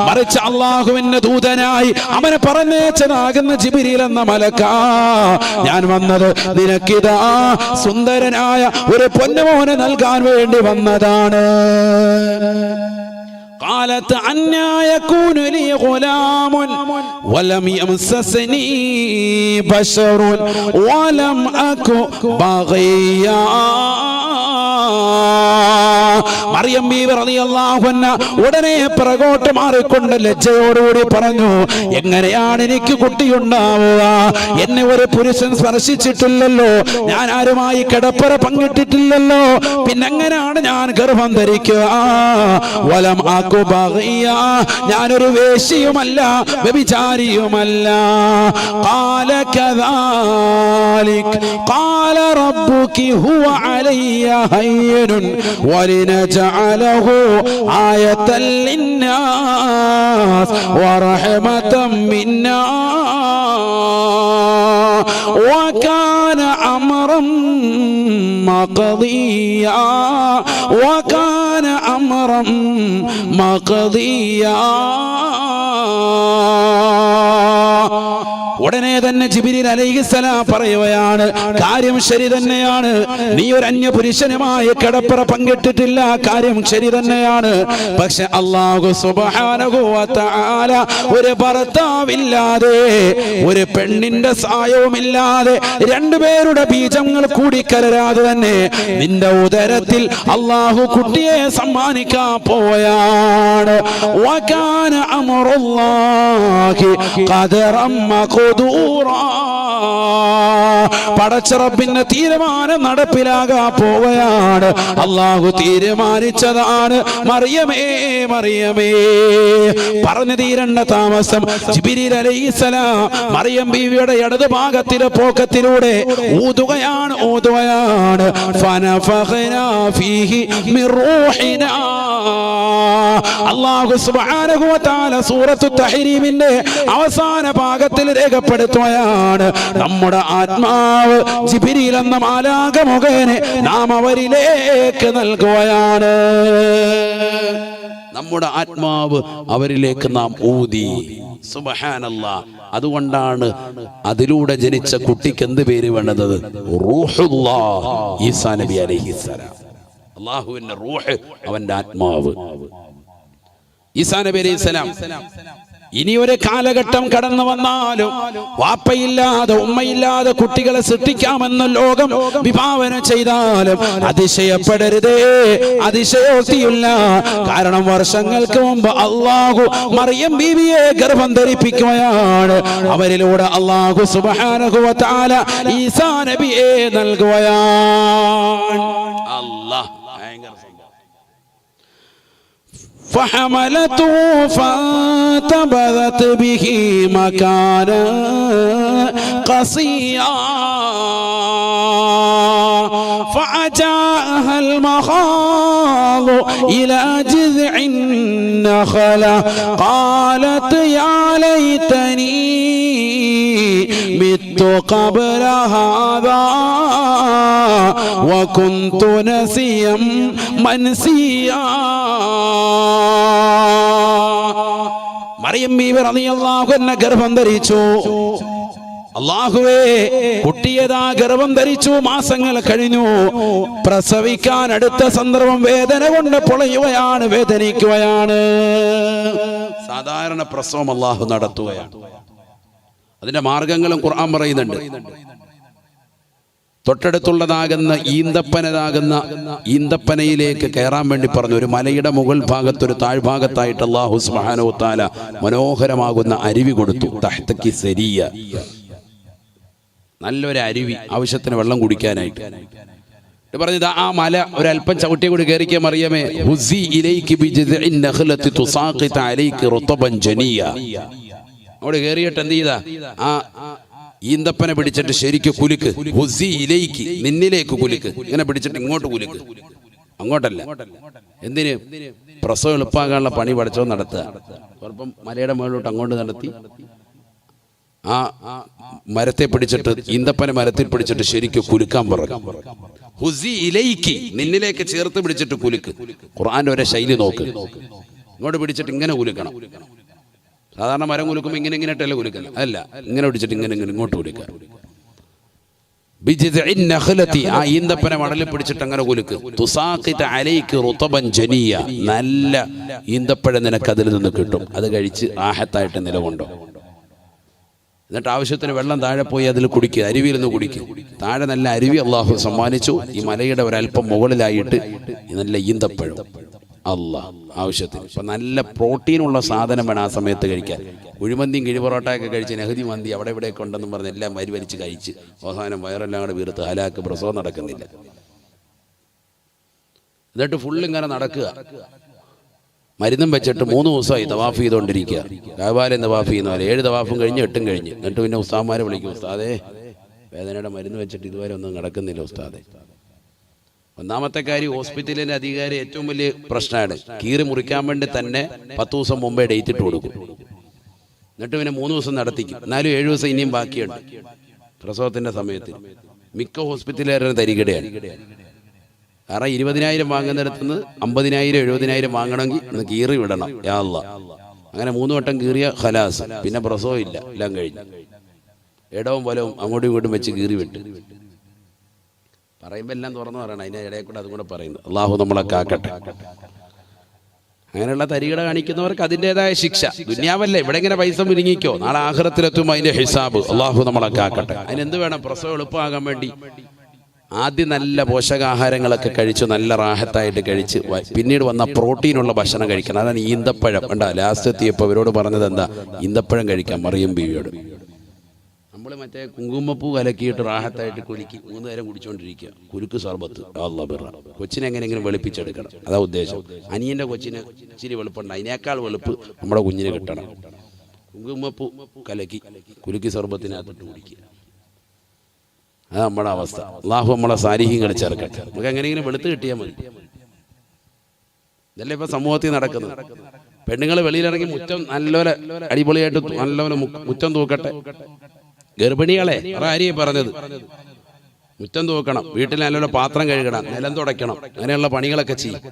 മറിച്ച് അള്ളാഹുവിന്റെ ദൂതനായി അവനെ പറഞ്ഞേച്ചതാകുന്ന ജിബ്രീൽ എന്ന മലക്കാ ഞാൻ വന്നത്. നിനക്കിതാ സുന്ദരനായ ഒരു പൊന്നുമോനെ നൽകാൻ വേണ്ടി വന്നതാണ്. قالت أنى يكون لي غلام ولم يمسسني بشر ولم أك بغيا. മറിയം ബീവി റളിയല്ലാഹു അൻഹ ഉടനെ പുറകോട്ട് മാറിക്കൊണ്ട് ലജ്ജയോടുകൂടി പറഞ്ഞു, എങ്ങനെയാണ് എനിക്ക് കുട്ടിയുണ്ടാവുക? എന്നെ ഒരു പുരുഷൻ സ്പർശിച്ചിട്ടില്ലല്ലോ, ഞാൻ ആരുമായി കിടപ്പറ പങ്കിട്ടിട്ടില്ലല്ലോ, പിന്നെങ്ങനെയാണ് ഞാൻ ഗർഭം ധരിക്കുക? വലം ആക്കു ബഗിയ, ഞാനൊരു വേശ്യയുമല്ല, വ്യഭിചാരിയുമല്ല. ഖാല കദാലിക ഖാല റബ്ബുകി ഹുവ അലയ്യ ഹയ്യിനുൻ വലിനജഅലഹു ആയതൻ ലിന്നാസ് വറഹ്മതൻ മിന്നാ വകാന അംറൻ മഖദിയാ. ഉടനെ തന്നെ ജിബ്രീൽ അലൈഹിസ്സലാം പറയുകയാണ്, കാര്യം ശരി തന്നെയാണ്, നീ ഒരു അന്യ പുരുഷനുമായി കിടപ്പറ പങ്കിട്ടിട്ടില്ല, കാര്യം ശരി തന്നെയാണ്. പക്ഷെ അല്ലാഹു സുബ്ഹാനഹു വ തആല ഒരു ഭർത്താവില്ലാതെ, ഒരു പെണ്ണിന്റെ സായവുമില്ലാതെ, രണ്ടുപേരുടെ ബീജങ്ങൾ കൂടിക്കലരാതെ തന്നെ നിന്റെ ഉദരത്തിൽ അല്ലാഹു കുട്ടിയെ സമ്മാനിക്കാൻ പോയാണ്. വകാന അംറുല്ലാഹി ഖദറൻ മഖ്ദൂറാ. പടച്ചറബിന്റെ തീരുമാനം നടപ്പിലാകാൻ പോവുകയാണ്. അല്ലാഹു തീരുമാനിച്ചതാണ്. മറിയമേ പറഞ്ഞു തീരേണ്ട താമസം ജിബ്രീൽ അലൈഹിസ്സലാം മറിയം ബീവിയുടെ ഇടത് ഭാഗത്തിലെ പോക്കത്തിലൂടെ ഊതുകയാണ്. ഫനഫഖനാ ഫീഹി മിർ റൂഹിനാ. അല്ലാഹു സുബ്ഹാനഹു വ തആല സൂറത്തു തഹ്രീമിന്റെ അവസാന ഭാഗത്തിൽ രേഖപ്പെടുത്തുകയാണ്, നമ്മുടെ ആത്മാവ് ജിബ്രീൽ എന്ന മാലാഖ മുഖേന നാം അവരിലേക്ക് നൽകുകയാണ്. നമ്മുടെ ആത്മാവ് അവരിലേക്ക് നാം ഊതി. സുബ്ഹാനല്ലാഹ്. അതുകൊണ്ടാണ് അതിലൂടെ ജനിച്ച കുട്ടിക്ക് എന്ത് പേര് വേണ്ടത്? റൂഹുല്ലാഹ്, ഈസാ നബി അലൈഹിസ്സലാം. അല്ലാഹുവിന്റെ റൂഹ്, അവന്റെ ആത്മാവ് ഈസാ നബി അലൈഹിസ്സലാം. ഇനി ഒരു കാലഘട്ടം കടന്നു വന്നാലും വാപ്പയില്ലാതെ ഉമ്മയില്ലാതെ കുട്ടികളെ സൃഷ്ടിക്കാമെന്ന് ലോകം വിഭാവന ചെയ്താലും അതിശയപ്പെടരുതേ, അതിശയോക്തിയില്ല. കാരണം വർഷങ്ങൾക്ക് മുമ്പ് അല്ലാഹു മറിയം ബീവിയെ ഗർഭം ധരിപ്പിക്കുകയാണ്. അവരിലൂടെ അല്ലാഹു സുബ്ഹാനഹു വ തആല ഈസാ നബിയെ നൽകുകയാണ്. അല്ലാഹ് فحملته فانتبذت به مكانا قصيا فأجاءها المخاض إلى جذع النخلة قالت يا ليتني مت قبل هذا وكنت نسيا منسيا. മറിയം ബീവി റളിയല്ലാഹു അൻഹ ഗർഭം ധരിച്ചു. അല്ലാഹുവേ, കുട്ടിയതാ ഗർഭം ധരിച്ചു. മാസങ്ങൾ കഴിഞ്ഞു. പ്രസവിക്കാൻ അടുത്ത സന്ദർഭം വേദന കൊണ്ട് പൊളയുകയാണ്, വേദനിക്കുകയാണ്. സാധാരണ പ്രസവം അല്ലാഹു നടത്തുകയാണ്. അതിന്റെ മാർഗങ്ങളും ഖുർആൻ പറയുന്നുണ്ട്. തൊട്ടടുത്തുള്ളതാകുന്ന ഈന്തപ്പനയിലേക്ക് കയറാൻ വേണ്ടി പറഞ്ഞു. ഒരു മലയുടെ മുകൾ ഭാഗത്ത് ഒരു താഴ്ഭാഗത്തായിട്ട് അല്ലാഹു സുബ്ഹാനഹു വ തആല മനോഹരമാകുന്ന അരുവി കൊടുത്തു. തഹ്തക്കി സരിയ, നല്ലൊരു അരുവി, ആവശ്യത്തിന് വെള്ളം കുടിക്കാനായിട്ട്. പറഞ്ഞത് ആ മല ഒരല്പം ചവിട്ടി കൂടി കയറിക്കാൻ മറിയമേ, ഹുസി ഇലൈകി ബിജിദ്ഇൻ നഖലത്തി തുസാഖിത അലൈകി റുതബൻ ജനിയ. അവിടെ കയറിയിട്ട് എന്ത് ചെയ്താ? ആ ഈന്തപ്പനെ പിടിച്ചിട്ട് ശരിക്കും കുലുക്ക്. ഹുസി ഇലൈകി, നിന്നിലേക്ക് കുലുക്ക്. ഇങ്ങനെ പിടിച്ചിട്ട് ഇങ്ങോട്ട് കുലുക്ക്, അങ്ങോട്ടല്ല. എന്തിന്? പ്രസവം എളുപ്പമാകാനുള്ള പണി പഠിച്ചോ നടത്തുക. ചിലപ്പം മലയുടെ മുകളിലോട്ട് അങ്ങോട്ട് നടത്തി ആ മരത്തെ പിടിച്ചിട്ട്, ഈന്തപ്പനെ മരത്തിൽ പിടിച്ചിട്ട് ശരിക്കും കുലുക്കാൻ പറഞ്ഞു. ഹുസി ഇലൈകി, നിന്നിലേക്ക് ചേർത്ത് പിടിച്ചിട്ട് കുലുക്ക്. ഖുർആന്റെ ഒരേ ശൈലി നോക്ക്. ഇങ്ങോട്ട് പിടിച്ചിട്ട് ഇങ്ങനെ കുലുക്കണം. സാധാരണ മരം കുലുക്കുമ്പോൾ ഇങ്ങനെ ഇങ്ങനെട്ടല്ലേ കുലുക്കല്ല, അല്ല, ഇങ്ങനെ പിടിച്ചിട്ട് ഇങ്ങനെ ഇങ്ങോട്ട് കുലുക്കുക. ആ ഈന്തപ്പനെ മടലിൽ പിടിച്ചിട്ട് അങ്ങനെ കുലുക്ക്. തുസാഖിത അലൈക റുതബൻ ജനിയ, നല്ല ഈന്തപ്പഴം നിനക്ക് അതിൽ നിന്ന് കിട്ടും. അത് കഴിച്ച് ആഹത്തായിട്ട് നിലകൊണ്ടോ. എന്നിട്ട് ആവശ്യത്തിന് വെള്ളം താഴെ പോയി അതിൽ കുടിക്കുക, അരുവിയിൽ നിന്ന് കുടിക്കുക. താഴെ നല്ല അരുവി അല്ലാഹു സമ്മാനിച്ചു. ഈ മലയുടെ ഒരല്പം മുകളിലായിട്ട് നല്ല ഈന്തപ്പഴം അല്ലാഹ് ആവശ്യത്തിന്. ഇപ്പം നല്ല പ്രോട്ടീനുള്ള സാധനം വേണം ആ സമയത്ത് കഴിക്കാൻ. കുഴിമന്തിയും കിഴിപൊറോട്ടയൊക്കെ കഴിച്ച് നെഹദി മന്തി അവിടെ ഇവിടെയൊക്കെ ഉണ്ടെന്നും പറഞ്ഞ് എല്ലാം വലിച്ച് കഴിച്ച് അവസാനം വയറെല്ലാം കൂടെ വീർത്ത് ഹലാക്ക്, പ്രസവം നടക്കുന്നില്ല. എന്നിട്ട് ഫുള്ളിങ്ങനെ നടക്കുക, മരുന്നും വെച്ചിട്ട് 3 ദിവസമായി തവാഫ് ചെയ്തുകൊണ്ടിരിക്കുക. കാബാലയം തവാഫ് ചെയ്യുന്ന പോലെ 7 തവാഫും കഴിഞ്ഞ് 8ഉം കഴിഞ്ഞ്. എന്നിട്ട് പിന്നെ ഉസ്താദ്മാരെ വിളിക്കും, ഉസ്താദേ വേദനയുടെ മരുന്ന് വെച്ചിട്ട് ഇതുവരെ ഒന്നും നടക്കുന്നില്ല ഉസ്താദേ. ഒന്നാമത്തെ കാര്യം, ഹോസ്പിറ്റലിന്റെ അധികാരി ഏറ്റവും വലിയ പ്രശ്നമാണ്. കീറി മുറിക്കാൻ വേണ്ടി തന്നെ 10 ദിവസം മുമ്പേ ഡേറ്റ് ഇട്ട് കൊടുക്കും. എന്നിട്ട് പിന്നെ 3 ദിവസം നടത്തിക്കും. എന്നാലും 7 ദിവസം ഇനിയും ബാക്കിയുണ്ട് പ്രസവത്തിന്റെ സമയത്ത്. മിക്ക ഹോസ്പിറ്റലുകാരും തരികിടയാണ്. കാരണം 20,000 വാങ്ങുന്നിടത്തുനിന്ന് 50,000 70,000 വാങ്ങണമെങ്കിൽ ഒന്ന് കീറി വിടണം. യാ അല്ലാഹ്. അങ്ങനെ 3 വട്ടം കീറിയ ഖലാസ്, പിന്നെ പ്രസവം ഇല്ല, എല്ലാം കഴിഞ്ഞു. ഇടവും വലവും അങ്ങോട്ടും ഇങ്ങോട്ടും വെച്ച് കീറി വിട്ട് പറയുമ്പോൾ എല്ലാം തുറന്നു പറയണം. അതിൻ്റെ ഇടയിൽ കൂടെ അതും കൂടെ പറയുന്നത്. അള്ളാഹു നമ്മളെ കാക്കട്ടെ. അങ്ങനെയുള്ള തരികിട കാണിക്കുന്നവർക്ക് അതിൻ്റെതായ ശിക്ഷ. ദുന്യാവല്ലേ, ഇവിടെ ഇങ്ങനെ പൈസ മുരുങ്ങിക്കോ, നാളെ ആഖിറത്തിലെത്തുമ്പോൾ അതിന്റെ ഹിസാബ്. അള്ളാഹു നമ്മളെ കാക്കട്ടെ. അതിനെന്ത് വേണം? പ്രസവം എളുപ്പമാകാൻ വേണ്ടി ആദ്യം നല്ല പോഷകാഹാരങ്ങളൊക്കെ കഴിച്ച് നല്ല റാഹത്തായിട്ട് കഴിച്ച് പിന്നീട് വന്ന പ്രോട്ടീനുള്ള ഭക്ഷണം കഴിക്കണം. അതാണ് ഈന്തപ്പഴം. വേണ്ട, ലാസ്റ്റ് എത്തിയപ്പോൾ ഇവരോട് പറഞ്ഞത് എന്താ? ഈന്തപ്പഴം കഴിക്കാം മറിയം ബീവിയോട്. നമ്മൾ മറ്റേ കുങ്കുമപ്പൂ കലക്കിയിട്ട് റാഹത്തായിട്ട് കുലുക്കി 3 നേരം കുടിച്ചുകൊണ്ടിരിക്കുക. കുലുക്ക് സർബത്ത് അല്ലാഹ് ബിറ. കൊച്ചിനെ എങ്ങനെയെങ്കിലും വെളുപ്പിച്ചെടുക്കണം, അതാ ഉദ്ദേശം. അനിയൻ്റെ കൊച്ചിന് ഇച്ചിരി വെളുപ്പുണ്ട്, അതിനേക്കാൾ വെളുപ്പ് നമ്മുടെ കുഞ്ഞിന് കിട്ടണം. കുങ്കുമപ്പൂ കലക്കി കുലുക്കി സർബത്തിനകത്തിട്ട് കുടിക്കുക. അത് നമ്മുടെ അവസ്ഥ. അള്ളാഹു നമ്മളെ സാലിഹ്യങ്ങൾ ചേർക്കട്ടെ. നമുക്ക് എങ്ങനെയെങ്കിലും വെളുത്ത് കിട്ടിയാൽ മതി. ഇതല്ലേ ഇപ്പൊ സമൂഹത്തിൽ നടക്കുന്നത്. പെണ്ണുങ്ങൾ വെളിയിലിറങ്ങി മുറ്റം നല്ലപോലെ അടിപൊളിയായിട്ട് നല്ലപോലെ മുറ്റം തൂക്കട്ടെ. ഗർഭിണികളെ ആരെയും പറഞ്ഞത് മുറ്റം തൂക്കണം, വീട്ടിൽ നല്ലപോലെ പാത്രം കഴുകണം, നിലം തുടയ്ക്കണം, അങ്ങനെയുള്ള പണികളൊക്കെ ചെയ്യും.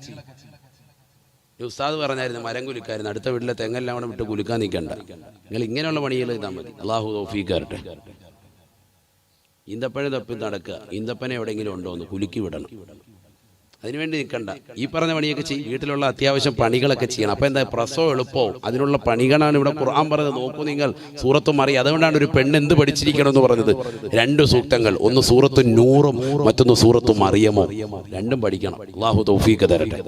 ഉസ്താദ് പറഞ്ഞായിരുന്നു മരം കുലുക്കായിരുന്നു, അടുത്ത വീട്ടിലെ തെങ്ങെല്ലാം കൂടെ വിട്ട് കുലുക്കാൻ നിൽക്കണ്ട, നിങ്ങൾ ഇങ്ങനെയുള്ള പണികൾ ചെയ്താൽ മതി. അള്ളാഹു തൗഫീഖ്. ഈന്തപ്പഴം തപ്പി നടക്കുക, ഈന്തപ്പന എവിടെയെങ്കിലും ഉണ്ടോ എന്ന് കുലുക്കി വിടണം, അതിനുവേണ്ടി നിൽക്കണ്ട. ഈ പറഞ്ഞ പണിയൊക്കെ ചെയ്യും, വീട്ടിലുള്ള അത്യാവശ്യം പണികളൊക്കെ ചെയ്യണം. അപ്പം എന്താ പ്രസവം എളുപ്പവും അതിനുള്ള പണികളാണ് ഇവിടെ ഖുർആൻ പറഞ്ഞത്. നോക്കൂ നിങ്ങൾ, സൂറത്ത് മറിയം. അതുകൊണ്ടാണ് ഒരു പെണ്ണ് എന്ത് പഠിച്ചിരിക്കണം എന്ന് പറഞ്ഞത്. 2 സൂക്തങ്ങൾ, ഒന്ന് സൂറത്ത് നൂറും മറ്റൊന്ന് സൂറത്ത് മറിയമോ, രണ്ടും പഠിക്കണം. അള്ളാഹു തൗഫീഖ് തരട്ടെ.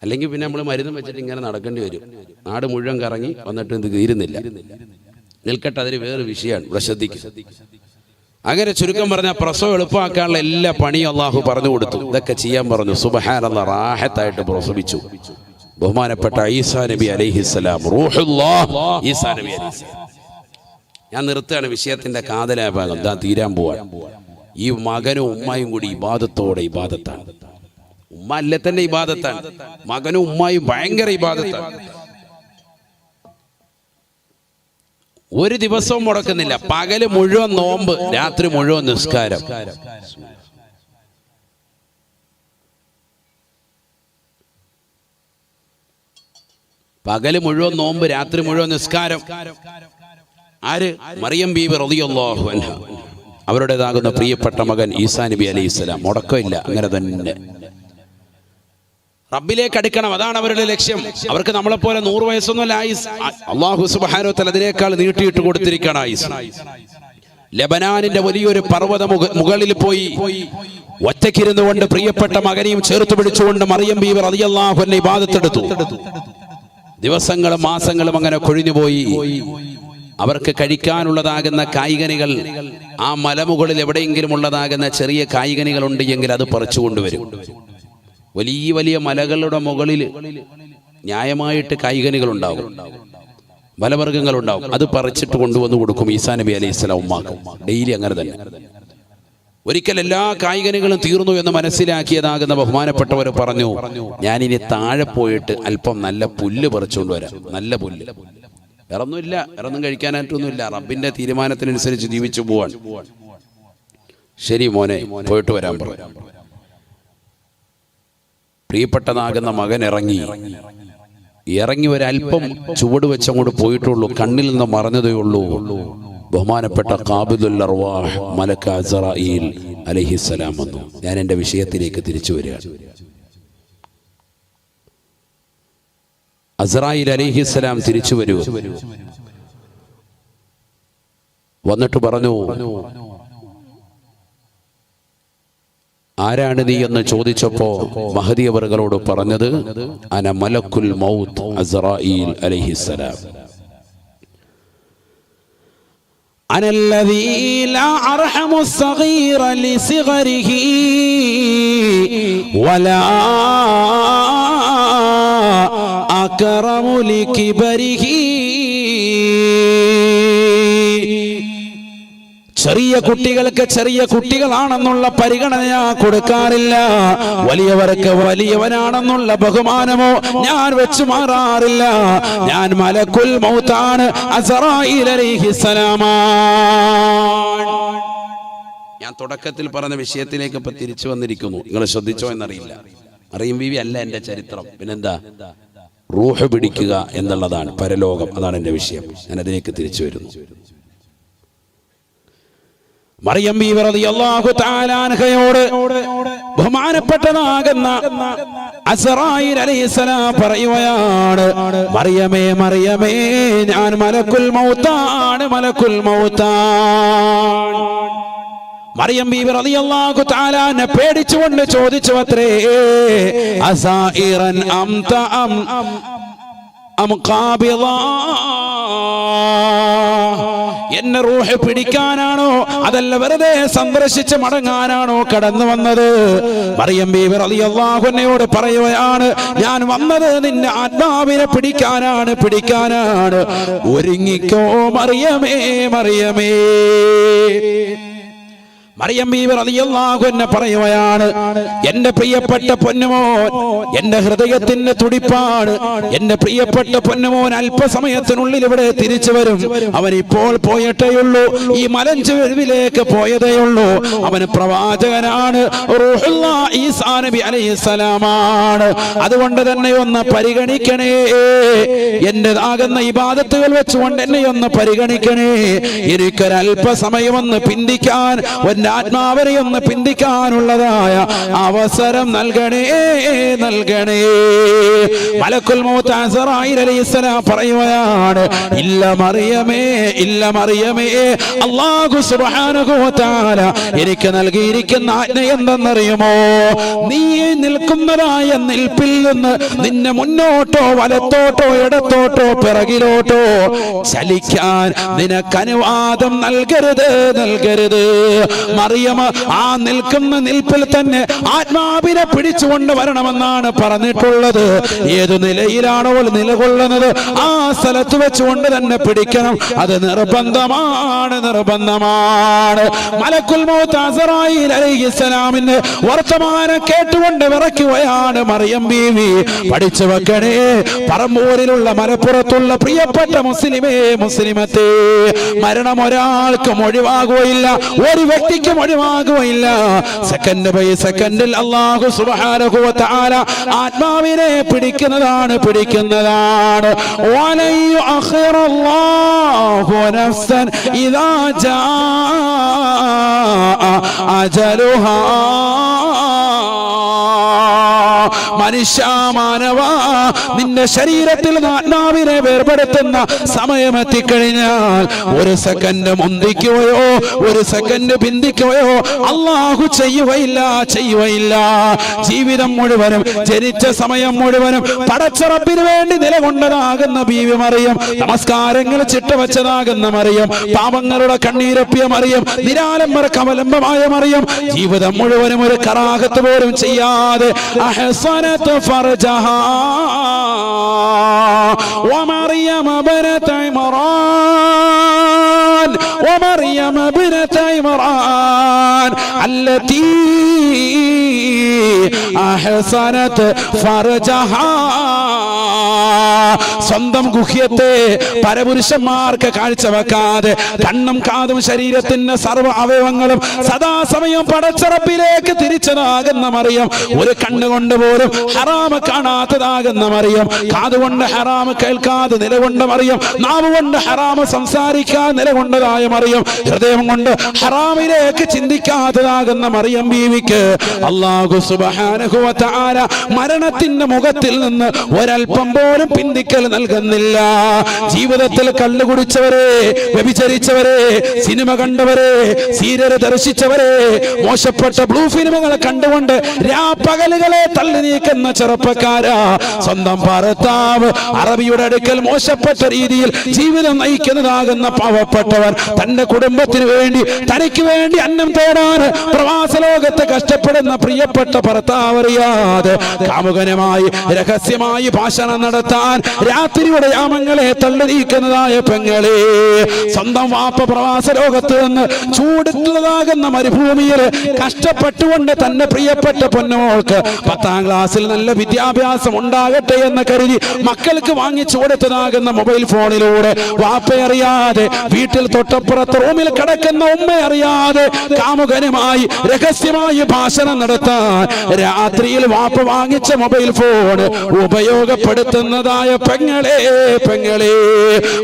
അല്ലെങ്കിൽ പിന്നെ നമ്മൾ മരുന്നും വെച്ചിട്ട് ഇങ്ങനെ നടക്കേണ്ടി വരും. നാട് മുഴുവൻ കറങ്ങി വന്നിട്ട് ഇത് തീരുന്നില്ല. നിൽക്കട്ടെ, അതിന് വേറെ വിഷയമാണ്, ഇവിടെ ശ്രദ്ധിക്കും. അങ്ങനെ ചുരുക്കം പറഞ്ഞാൽ പ്രസവം എളുപ്പമാക്കാനുള്ള എല്ലാ പണിയും അള്ളാഹു പറഞ്ഞു കൊടുത്തു. ഇതൊക്കെ ചെയ്യാൻ പറഞ്ഞു. സുബ്ഹാനല്ലാഹ്, റാഹത്തായിട്ട് പ്രസവിച്ചു. ബഹുമാനപ്പെട്ട ഈസാ നബി അലൈഹിസ്സലാം, റൂഹുല്ലാഹ് ഈസാ നബി അലൈഹിസ്സലാം. ഞാൻ നിർത്തുകയാണ് വിഷയത്തിന്റെ കാതലായ ഭാഗം, ദാ തീരാൻ പോവാൻ. ഈ മകനും ഉമ്മായും കൂടി ഇബാദത്തോടെ ഇബാദത്താണ്. ഉമ്മ അല്ലേ തന്നെ ഇബാദത്താണ്, മകനും ഉമ്മായും ഭയങ്കര ഇബാദത്താണ്. ഒരു ദിവസവും മുടക്കുന്നില്ല. പകല് മുഴുവൻ നോമ്പ്, രാത്രി മുഴുവൻ നിസ്കാരം. പകല് മുഴുവൻ നോമ്പ്, രാത്രി മുഴുവൻ നിസ്കാരം. ആര്? മറിയം ബീബി റളിയല്ലാഹു അൻഹ, അവരുടേതാകുന്ന പ്രിയപ്പെട്ട മകൻ ഈസാ നബി അലൈഹിസ്സലാം. മുടക്കമില്ല, അങ്ങനെ തന്നെ റബ്ബിലേക്ക് അടുക്കണം. അതാണ് അവരുടെ ലക്ഷ്യം. അവർക്ക് നമ്മളെപ്പോലെ 100 വയസ്സൊന്നുമല്ല ആയുസ്. അല്ലാഹു സുബ്ഹാനഹു വ തആല അതിനേക്കാൾ നീട്ടിയിട്ട് കൊടുത്തിരിക്കുകയാണ് ആയുസ്. ലെബനാനിന്റെ വലിയൊരു പർവ്വത മുകളിൽ പോയി ഒറ്റയ്ക്കിരുന്നു കൊണ്ട് പ്രിയപ്പെട്ട മകനെയും ചേർത്ത് പിടിച്ചുകൊണ്ട് മറിയം ബീവി റളിയല്ലാഹു അൻഹ ഇബാദത്തെടുത്തു. ദിവസങ്ങളും മാസങ്ങളും അങ്ങനെ കൊഴിഞ്ഞുപോയി. അവർക്ക് കഴിക്കാനുള്ളതാകുന്ന കായ്കനികൾ, ആ മലമുകളിൽ എവിടെയെങ്കിലും ഉള്ളതാകുന്ന ചെറിയ കായ്കനികൾ ഉണ്ട് എങ്കിൽ അത് പറിച്ചു കൊണ്ടുവരും. വലിയ വലിയ മലകളുടെ മുകളിൽ ന്യായമായിട്ട് കായ്കനികൾ ഉണ്ടാകും, ഫലവർഗ്ഗങ്ങൾ ഉണ്ടാകും. അത് പറിച്ചിട്ട് കൊണ്ടുവന്ന് കൊടുക്കും ഈസാ നബി അലൈഹിസ്സലാം ഉമ്മാക്ക്. ഡെയിലി അങ്ങനെ തന്നെ. ഒരിക്കൽ എല്ലാ കായ്കനികളും തീർന്നു എന്ന് മനസ്സിലാക്കിയതാകുന്ന ബഹുമാനപ്പെട്ടവർ പറഞ്ഞു, ഞാനിനി താഴെ പോയിട്ട് അല്പം നല്ല പുല്ല് പറിച്ചുകൊണ്ട് വരാം. നല്ല പുല്ല്, വേറൊന്നുമില്ല, വേറൊന്നും കഴിക്കാനായിട്ടൊന്നുമില്ല. റബ്ബിന്റെ തീരുമാനത്തിനനുസരിച്ച് ജീവിച്ചു പോവാൻ. ശരി മോനെ, പോയിട്ട് വരാൻ പറഞ്ഞു. പ്രിയപ്പെട്ടതാകുന്ന മകൻ ഇറങ്ങി ഒരല്പം ചുവട് വെച്ചങ്ങോട്ട് പോയിട്ടുള്ളൂ. കണ്ണിൽ നിന്ന് മറഞ്ഞതേ ഉള്ളൂ. ബഹുമാനപ്പെട്ട ഖാബിദുൽ അർവാഹ് മലക്ക് അസ്റായീൽ അലൈഹിസ്സലാം വന്നു. ഞാൻ എൻ്റെ വിഷയത്തിലേക്ക് തിരിച്ചു വരികയാണ്. അസ്റായീൽ അലൈഹിസ്സലാം തിരിച്ചു വരൂ. വന്നിട്ട് പറഞ്ഞു, ആരാണ് നീ എന്ന് ചോദിച്ചപ്പോ മഹദി അവറുകളോട് പറഞ്ഞത്, അന മലക്കുൽ മൗത്ത് അസ്റായീൽ അലൈഹിസ്സലാം. അനല്ലദീ ലാ അർഹമു സ്സഗീറ ലിസിഗരിഹി വലാ അക്റമു ലികിബരിഹി. ചെറിയ കുട്ടികൾക്ക് ചെറിയ കുട്ടികളാണെന്നുള്ള പരിഗണന ഞാൻ കൊടുക്കാറില്ല. വലിയവർക്ക് വലിയവനാണെന്നുള്ള ബഹുമാനമോ ഞാൻ വെച്ചു മാറാറില്ല. ഞാൻ മലക്കുൽ മൗത്താണ്, അസ്റായീൽ അലൈഹിസ്സലാം. ഞാൻ തുടക്കത്തിൽ പറഞ്ഞ വിഷയത്തിലേക്ക് ഇപ്പൊ തിരിച്ചു വന്നിരിക്കുന്നു. നിങ്ങൾ ശ്രദ്ധിച്ചോ എന്നറിയില്ല. മറിയം ബീവി അല്ല എന്റെ ചരിത്രം. പിന്നെന്താ? റൂഹ് പിടിക്കുക എന്നുള്ളതാണ്, പരലോകം. അതാണ് എന്റെ വിഷയം. ഞാൻ അതിലേക്ക് തിരിച്ചു വരുന്നു. മറിയം ബീവി റളിയല്ലാഹു തആല അൻഹയോട് ബഹുമാനപ്പെട്ടതാകുന്ന അസ്റായീൽ അലൈഹിസ്സലാം പറയുകയാണ്, മറിയമേ മറിയമേ, ഞാൻ മലക്കുൽ മൗത്താണ്, മലക്കുൽ മൗത്താണ്. മറിയം ബീവി റളിയല്ലാഹു തആല അൻഹ പേടിച്ചുകൊണ്ട് ചോദിച്ചു അത്രേ, അസായിറൻ അംത അം ഖാബിള, എന്നെ റൂഹ് പിടിക്കാനാണോ അതല്ല വെറുതെ സന്ദർശിച്ച് മടങ്ങാനാണോ കടന്നു വന്നത്? മറിയം ബീവി റളിയല്ലാഹു അൻഹയോട് പറയുകയാണ്, ഞാൻ വന്നത് നിന്റെ ആത്മാവിനെ പിടിക്കാനാണ്. ഒരുങ്ങിക്കോ മറിയമേ മറിയമേ. മറിയം ബീവി റളിയല്ലാഹു അൻഹ പറയുകയാണ്, എന്റെ പ്രിയപ്പെട്ട പൊന്നുമോൻ എന്റെ ഹൃദയത്തിന്റെ തുടിപ്പാണ്. എന്റെ പ്രിയപ്പെട്ട പൊന്നുമോൻ അല്പസമയത്തിനുള്ളിൽ ഇവിടെ തിരിച്ചു വരും. അവൻ ഇപ്പോൾ പോയിട്ടേയുള്ളൂ, ഈ മലഞ്ചെരുവിലേക്ക് പോയതേയുള്ളൂ. അവന് പ്രവാചകനാണ്, റൂഹുല്ലാഹ് ഈസാ നബി അലൈഹിസ്സലാമാണ്. അതുകൊണ്ട് തന്നെ ഒന്ന് പരിഗണിക്കണേ, എന്റേതാകുന്ന ഇബാദത്തുകൾ വെച്ചുകൊണ്ട് എന്നെ ഒന്ന് പരിഗണിക്കണേ. എനിക്കൊരല്പസമയമൊന്ന് പിന്തിക്കാൻ, ആത്മാവരെ ഒന്ന് പിന്തിക്കാനുള്ളതായ അവസരം നൽകണേ നൽകണേ. മലക്കുൽ മൗത്ത് അസ്റായീൽ അലൈഹിസ്സലാം പറയുകയാണ്, ഇല്ല മറിയമേ, ഇല്ല മറിയമേ, അല്ലാഹു സുബ്ഹാനഹു വ തആല എനിക്ക് നൽകിയിരിക്കുന്ന ആജ്ഞ എന്തെന്നറിയുമോ? നീ നിൽക്കുന്നതായ നിൽപ്പിൽ നിന്ന് നിന്നെ മുന്നോട്ടോ വലത്തോട്ടോ ഇടത്തോട്ടോ പിറകിലോട്ടോ ചലിക്കാൻ നിനക്ക് അനുവാദം നൽകരുത്, നൽകരുത്. മറിയം ആ നിൽക്കുന്ന നിൽപ്പിൽ തന്നെ ആത്മാവിനെ പിടിച്ചുകൊണ്ട് വരണമെന്നാണ് പറഞ്ഞിട്ടുള്ളത്. ഏതു നിലയിലാണോ നിലകൊള്ളുന്നത് ആ സ്ഥലത്ത് വെച്ചുകൊണ്ട് തന്നെ പിടിക്കണം. അത് നിർബന്ധമാണ്, നിർബന്ധമാണ്. മലക്കുൽ മൗത്ത് അസ്റായീൽ അലൈഹിസ്സലാമിന്റെ വർത്തമാനം കേട്ടുകൊണ്ട് വിറയ്ക്കുകയാണ് മറിയം ബീവി. പഠിച്ചു വെക്കണേ, പറമ്പൂരിലുള്ള മലപ്പുറത്തുള്ള പ്രിയപ്പെട്ട മുസ്ലിമേ, മുസ്ലിമത്തെ, മരണം ഒരാൾക്കും ഒഴിവാകുകയില്ല, ഒരു വ്യക്തിക്കും ഒഴിവാകുകയില്ല. സെക്കൻഡ് ബൈ സെക്കൻഡിൽ അല്ലാഹു സുബ്ഹാനഹു വ തആല ആത്മാവിനെ പിടിക്കുന്നതാണ്, പിടിക്കുന്നതാണ്. വലൻ യുഅഖിറല്ലാഹു നഫ്സൻ ഇദാ ജാഅ അജലുഹാ. മനുഷ്യ, മാനവ, നിന്റെ ശരീരത്തിൽ ആത്മാവിനെ വേർപെടുത്തുന്ന സമയമെത്തിക്കഴിഞ്ഞാൽ ഒരു സെക്കൻഡ് മുന്തിക്കുകയോ ഒരു സെക്കൻഡ് പിന്തിക്കുകയോ അല്ലാഹു ചെയ്യുകയില്ല, ചെയ്യുകയില്ല. ജീവിതം മുഴുവനും, ജനിച്ച സമയം മുഴുവനും പടച്ച റബ്ബിന് വേണ്ടി നിലകൊണ്ടതാകുന്ന ബീവി മറിയം, നമസ്കാരങ്ങൾ ചിട്ടവച്ചതാകുന്ന മറിയം, പാപങ്ങളുടെ കണ്ണീരൊപ്പിയ മറിയം, നിരാലംബർക്ക് അവലംബമായ മറിയം, ജീവിതം മുഴുവനും ഒരു കറാഹത്ത് പോലും ചെയ്യാതെ അഹ്സനത് ഫർജഹാ വമറിയം ബനത ഇമ്രാൻ വമറിയം ബനത ഇമ്രാൻ അല്ലതി അഹ്സനത് ഫർജഹാ. സ്വന്തം ഗുഹ്യത്തെ പരപുരുഷന്മാർക്ക് കാഴ്ചവെക്കാതെ കണ്ണും കാതും ശരീരത്തിന്റെ സർവ്വ അവയവങ്ങളും സദാസമയം പടച്ച റബ്ബിലേക്ക് തിരിച്ചതാകുന്ന മറിയം, ഒരു കണ്ണുകൊണ്ട് പോലും ഹറാമ് കാണാത്തതാകുന്ന മറിയം, കാതുകൊണ്ട് ഹറാമ് കേൾക്കാതെ നിലകൊണ്ട മറിയം, നാവ് കൊണ്ട് ഹറാമ് സംസാരിക്കാൻ നിലകൊണ്ടതായ മറിയം, ഹൃദയം കൊണ്ട് ഹറാമിലേക്ക് ചിന്തിക്കാത്തതാകുന്ന മറിയം ബീവിക്ക് അല്ലാഹു സുബ്ഹാനഹു വ തആല മരണത്തിന്റെ മുഖത്തിൽ നിന്ന് ഒരൽപ്പം പോലും പിന്തിക്കൽ നൽകുന്നില്ല. ജീവിതത്തിൽ കള്ളു കുടിച്ചവരെ, വ്യഭിചരിച്ചവരെ, സിനിമ കണ്ടവരെ, സീരിയൽ ദർശിച്ചവരെ, മോശപ്പെട്ട ബ്ലൂ ഫിലിമുകളെ കണ്ടുകൊണ്ട് രാപ്പകലുകളെ തള്ളി നീക്കുന്ന ചെറുപ്പക്കാരാ, സ്വന്തം ഭർത്താവ് അറബിയുടെ അടുക്കൽ മോശപ്പെട്ട രീതിയിൽ ജീവിതം നയിക്കുന്നതാകുന്ന പാവപ്പെട്ടവർ, തന്റെ കുടുംബത്തിന് വേണ്ടി, തനിക്ക് വേണ്ടി അന്നം തേടാൻ പ്രവാസ ലോകത്ത് കഷ്ടപ്പെടുന്ന പ്രിയപ്പെട്ട ഭർത്താവ് അറിയാതെ കാമുകനുമായി രഹസ്യമായി ഭാഷണം നടത്താൻ രാത്രിയുടെ യാമങ്ങളെ തള്ളി നീക്കുന്നതായ പെങ്ങളെ, സ്വന്തം വാപ്പ പ്രവാസ ലോകത്ത് നിന്ന് ചൂടുള്ളതാകുന്ന മരുഭൂമിയിൽ കഷ്ടപ്പെട്ടുകൊണ്ട് തന്റെ പ്രിയപ്പെട്ട പൊന്നോൾക്ക് 10ാം ക്ലാസ്സിൽ നല്ല വിദ്യാഭ്യാസം ഉണ്ടാകട്ടെ എന്ന് കരുതി മക്കൾക്ക് വാങ്ങിച്ചു കൊടുത്തതാകുന്ന മൊബൈൽ ഫോണിലൂടെ വാപ്പയറിയാതെ, വീട്ടിൽ തൊട്ടപ്പുറത്ത് റൂമിൽ കിടക്കുന്ന ഉമ്മയറിയാതെ കാമുകനുമായി രഹസ്യമായി ഭാഷണം നടത്താൻ രാത്രിയിൽ വാപ്പ വാങ്ങിച്ച മൊബൈൽ ഫോൺ ഉപയോഗപ്പെടുത്തുന്നതായ പെങ്ങളെ, പെങ്ങളെ,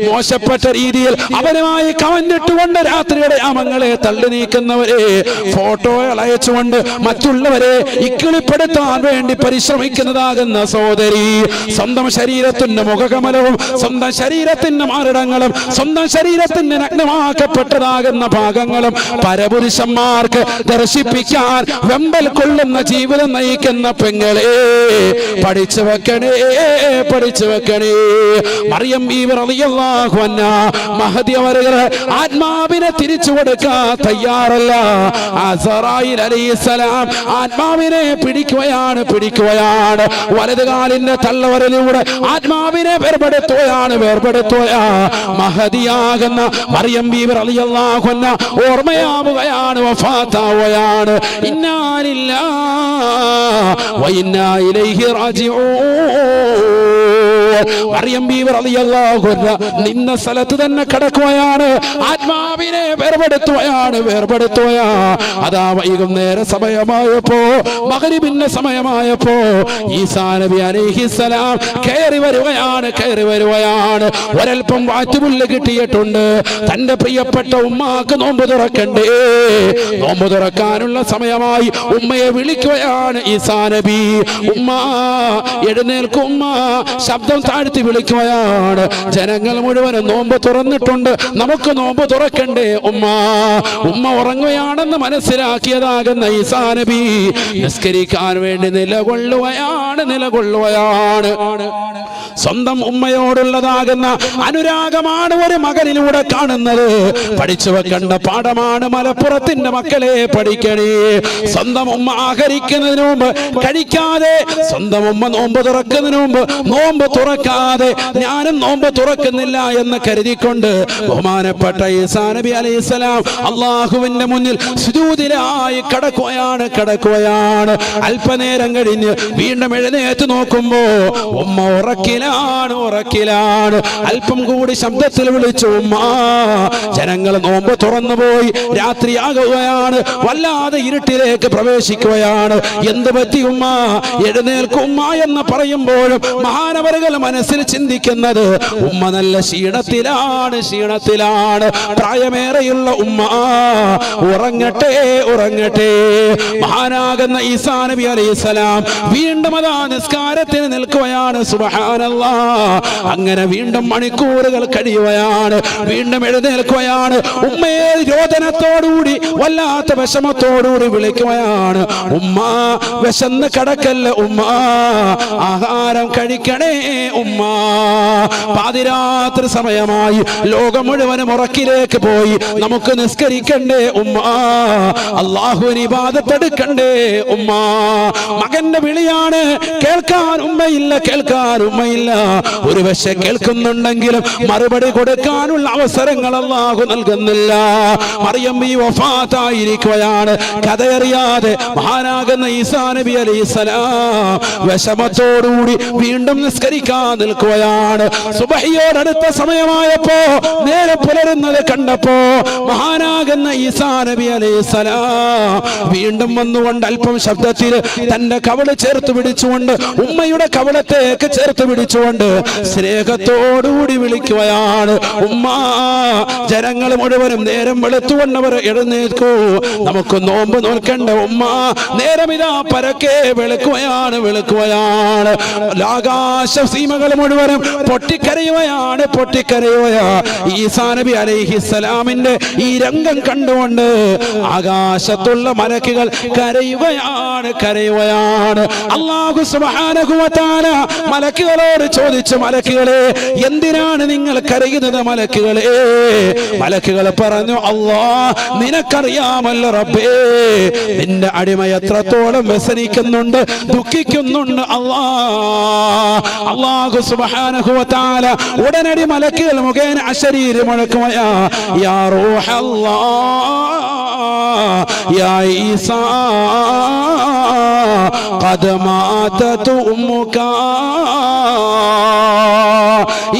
മോശപ്പെട്ട രീതിയിൽ അവനുമായി കമന്റിട്ടുകൊണ്ട് രാത്രിയുടെ യാമങ്ങളെ തള്ളി നീക്കുന്നവരെ, ഫോട്ടോകൾ അയച്ചുകൊണ്ട് മറ്റുള്ളവരെ ഇക്കിളിപ്പെടുത്താൻ വേണ്ടി പരിശ്രമിക്കുന്നതാകുന്ന സഹോദരി, സ്വന്തം ശരീരത്തിന്റെ മുഖകമലവും സ്വന്തം ശരീരത്തിന്റെ മാറിടങ്ങളും സ്വന്തം ശരീരത്തിന്റെ നഗ്നമാക്കപ്പെട്ടതാകുന്ന ഭാഗങ്ങളും പരപുരുഷന്മാർക്ക് ദർശിപ്പിക്കാൻ വെമ്പൽ കൊള്ളുന്ന ജീവിതം നയിക്കുന്ന പെങ്ങളെ, പഠിച്ചു വെക്കണേ, പഠിച്ചു വെക്കണേ. മറിയം ബീവി റളിയല്ലാഹു അൻഹാ മഹദി അവരുടെ ആത്മാവിനെ തിരിച്ചു കൊടുക്കാൻ തയ്യാറല്ല. അസ്റായീൽ അലൈഹിസ്സലാം ആത്മാവിനെ പിടിക്കുകയാണ്, പിടിക്കുകയാണ്. വലതുകാലിന്റെ തള്ളവരലൂടെ ആത്മാവിനെ വേർപെടുത്തുകയാണ്, വേർപെടുത്തുകയാ. മഹദിയാകുന്ന മറിയം ബീവി റളിയല്ലാഹു അൻഹാ ഓർമ്മയാവുകയാണ്, വഫാത്താ വഫാത്താവുകയാണ്. ഇന്നാ ലില്ലാഹി വ ഇന്നാ ഇലൈഹി റാജിഊൻ. മറിയം ബീവി റളിയല്ലാഹു അൻഹ നിന്ന സ്ഥലത്ത് തന്നെ കിടക്കുകയാണ്. ആത്മാവിനെ വേർപെടുത്തുകയാ. അതാ വൈകുന്നേര സമയമായപ്പോ, മഗ്രിബിന്റെ സമയമായപ്പോ ഈസാ നബി അലൈഹിസ്സലാം കയറി വരുകയാണ്. ഒരൽപ്പം വാറ്റുപുല്ല് കിട്ടിയിട്ടുണ്ട്. തന്റെ പ്രിയപ്പെട്ട ഉമ്മാക്ക് നോമ്പ് തുറക്കണ്ടേ? നോമ്പ് തുറക്കാനുള്ള സമയമായി. ഉമ്മയെ വിളിക്കുകയാണ് ഈസാ നബി. ഉമ്മ എഴുന്നേൽക്കും. ഉമ്മ ശബ്ദം താഴ്ത്തി വിളിക്കുകയാണ്. ജനങ്ങൾ മുഴുവനും നോമ്പ് തുറന്നിട്ടുണ്ട്, നമുക്ക് നോമ്പ് തുറക്കണ്ടേ? ഉമ്മ ഉറങ്ങുകയാണെന്ന് മനസ്സിലാക്കിയതാകുന്ന ഈസാ നബി നിസ്കരിക്കാൻ വേണ്ടി നിലകൊള്ളുകയാണ്. സ്വന്തം ഉമ്മയോടുള്ളതാകുന്ന അനുരാഗമാണ് ഒരു മകനിലൂടെ കാണുന്നത്. പഠിച്ചു വെക്കേണ്ട പാഠമാണ്. മലപ്പുറത്തിന്റെ മക്കളെ പഠിക്കണേ. സ്വന്തം ഉമ്മ ആഹരിക്കുന്നതിന് മുമ്പ് കഴിക്കാതെ, സ്വന്തം ഉമ്മ നോമ്പ് തുറക്കുന്നതിന് മുമ്പ് നോമ്പ് തുറക്കാതെ ഞാനും നോമ്പ് തുറക്കുന്നില്ല എന്ന് കരുതിക്കൊണ്ട് ബഹുമാനപ്പെട്ട ഈസാ നബി അലൈഹിസ്സലാം അള്ളാഹുവിന്റെ മുന്നിൽ സുജൂദിലായി കിടക്കുകയാണ്. അല്പനേരം കഴിഞ്ഞ് വീണ്ടും എഴുന്നേറ്റ് നോക്കുമ്പോ ഉമ്മ ഉറക്കിലാണ്. അല്പം കൂടി ശബ്ദത്തിൽ വിളിച്ചു ഉമ്മ. ജനങ്ങൾ നോമ്പ് തുറന്നുപോയി. രാത്രിയാകുകയാണ്. വല്ലാതെ ഇരുട്ടിലേക്ക് പ്രവേശിക്കുകയാണ്. എന്ത് പറ്റി ഉമ്മ? എഴുന്നേൽക്കുമ്മ എന്ന് പറയുമ്പോഴും മഹാനവറുകൾ മനസ്സിൽ ചിന്തിക്കുന്നത് ഉമ്മ നല്ല ക്ഷീണത്തിലാണ്. പ്രായമേറെയുള്ള ഉമ്മ ഉറങ്ങട്ടെ. മഹാനാകുന്ന ഈസാ നബി അലൈഹിസ്സലാം വീണ്ടും അതാ നിസ്കാരത്തിന് നിൽക്കുകയാണ്. സുബ്ഹാനല്ലാഹ്. അങ്ങനെ വീണ്ടും മണിക്കൂറുകൾ കഴിയുകയാണ്. വീണ്ടും എഴുന്നേൽക്കുകയാണ്. ഉമ്മയെ രോദനത്തോടുകൂടി, വല്ലാത്ത വിഷമത്തോടുകൂടി വിളിക്കുകയാണ്. ഉമ്മ, വിശന്ന് കിടക്കല്ല ഉമ്മ, ആഹാരം കഴിക്കണേ ഉമ്മ. പാതിരാത്രി സമയമായി. ലോകം മുഴുവനും ഉറക്കിലേക്ക് പോയി. നമുക്ക് നിസ്കരിക്കണ്ടേ ഉമ്മ? അല്ലാഹുവിനെ ഇബാദത്തെടുക്കണ്ടേ ഉമ്മ? മകന്റെ വിളിയാണ്. കേൾക്കാൻ ഉമ്മയില്ല. ഒരു പക്ഷേ കേൾക്കുന്നുണ്ടെങ്കിലും മറുപടി കൊടുക്കാനുള്ള അവസരങ്ങൾ അല്ലാഹു നൽകുന്നില്ല. മറിയം ബീവി വഫാത്തായിരിക്കുകയാണ്. കഥയറിയാതെ മഹാനാകുന്ന ഈസാ നബി അലൈഹിസ്സലാം വിഷമത്തോടുകൂടി വീണ്ടും നിസ്കരിക്കാൻ നിൽക്കുകയാണ്. സുബഹിയോടടുത്ത സമയമായപ്പോ, നേരെ പുലരുന്നത് കണ്ടപ്പോ മഹാനാകുന്ന ഈസാ നബി അലൈഹിസ്സലാം വീണ്ടും വന്നുകൊണ്ട് അല്പം ശബ്ദത്തിൽ തന്റെ കവള് ചേർത്ത് പിടിച്ചുകൊണ്ട്, ഉമ്മയുടെ കവളത്തേക്ക് ചേർത്ത് പിടിച്ചുകൊണ്ട് സ്നേഹത്തോടുകൂടി വിളിക്കുകയാണ്. ഉമ്മ. ജനങ്ങൾ മുഴുവനും നേരം വെളുത്തുകൊണ്ടവർ എഴുന്നേൽക്കൂ, നമുക്ക് നോമ്പ് നോൽക്കണ്ട ഉമ്മ. നേരം ഇതാ പരക്കെ വെളുക്കുകയാണ്. ആകാശ സീമകൾ മുഴുവനും പൊട്ടിക്കരയുകയാണ്. ഈസാ നബി അലൈഹിസ്സലാമിന്റെ ഈ രംഗം കണ്ടുകൊണ്ട് ആകാശത്തുള്ള മലക്കുകൾ കരയുകയാണ്. അല്ലാഹു സുബ്ഹാനഹു വ തആല മലക്കുകളോട് ചോദിച്ചു, മലക്കുകളെ എന്തിനാണ് നിങ്ങൾ കരയുന്നത്? മലക്കുകൾ പറഞ്ഞു, അല്ലാഹ് നിനക്കറിയാമല്ലോ റബ്ബേ, നിന്റെ അടിമ എത്രത്തോളം വ്യസനിക്കുന്നുണ്ട്, ദുഃഖിക്കുന്നുണ്ട്. അല്ലാഹു സുബ്ഹാനഹു വ തആല ഉടനടി മലക്കുകൾ മുഖേന അശരീരി മുഴക്കുകയാ, യാ റൂഹല്ലാഹ് യാ ഈസാ ഖദ് മാതതു ഉമ്മുക.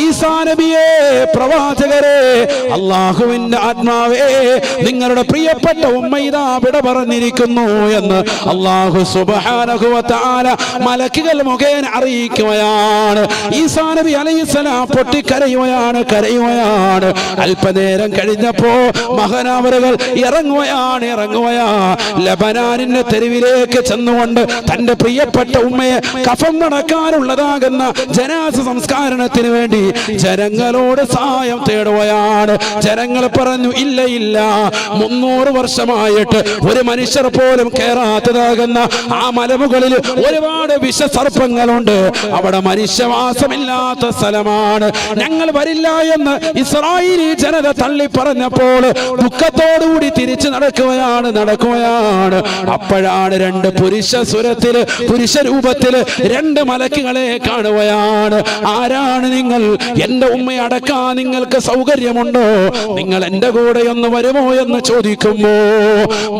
ഈസാ നബിയെ, പ്രവാചകരെ, അല്ലാഹുവിന്റെ ആത്മാവേ, നിങ്ങളുടെ പ്രിയപ്പെട്ട ഉമ്മ ഇതാ വിട പറഞ്ഞിരിക്കുന്നു എന്ന് അല്ലാഹു സുബ്ഹാനഹു വ തആല മലക്കുകൾ മുഖേന അറിയിക്കുകയാണ്. ഈസാ നബി അലൈഹിസ്സലാം പൊട്ടിക്കരയുകയാണ്. അല്പനേരം കഴിഞ്ഞപ്പോ മഹാനവറുകൾ ഇറങ്ങുകയാണ്. ലബനാനിന്റെ തെരുവിലേക്ക് ചെന്നുകൊണ്ട് തന്റെ പ്രിയപ്പെട്ട ഉമ്മയെ കഫം നടക്കാനുള്ളതാകുന്ന ജനാസ സംസ്കാരണത്തിന് വേണ്ടി ജനങ്ങളോട് സഹായം തേടുകയാണ്. ജനങ്ങൾ പറഞ്ഞു, ഇല്ല 300 വർഷമായിട്ട് ഒരു മനുഷ്യർ പോലും കയറാത്തതാകുന്ന ആ മലമുകളിൽ ഒരുപാട് വിഷസർപ്പങ്ങളുണ്ട്. അവിടെ മനുഷ്യവാസമില്ലാത്ത സ്ഥലമാണ്. ഞങ്ങൾ വരില്ല എന്ന് ഇസ്രായേലി ജനത തള്ളി പറഞ്ഞപ്പോൾ ദുഃഖത്തോടുകൂടി തിരിച്ചു നടക്കുക നടക്കുകയാണ്. അപ്പോഴാണ് രണ്ട് പുരുഷ രൂപത്തില് രണ്ട് മലക്കുകളെ കാണുകയാണ്. ആരാണ് നിങ്ങൾ? എന്റെ ഉമ്മയെ അടക്കാൻ നിങ്ങൾക്ക് സൗകര്യമുണ്ടോ? നിങ്ങൾ എന്റെ കൂടെ ഒന്ന് വരുമോ എന്ന് ചോദിക്കുമ്പോ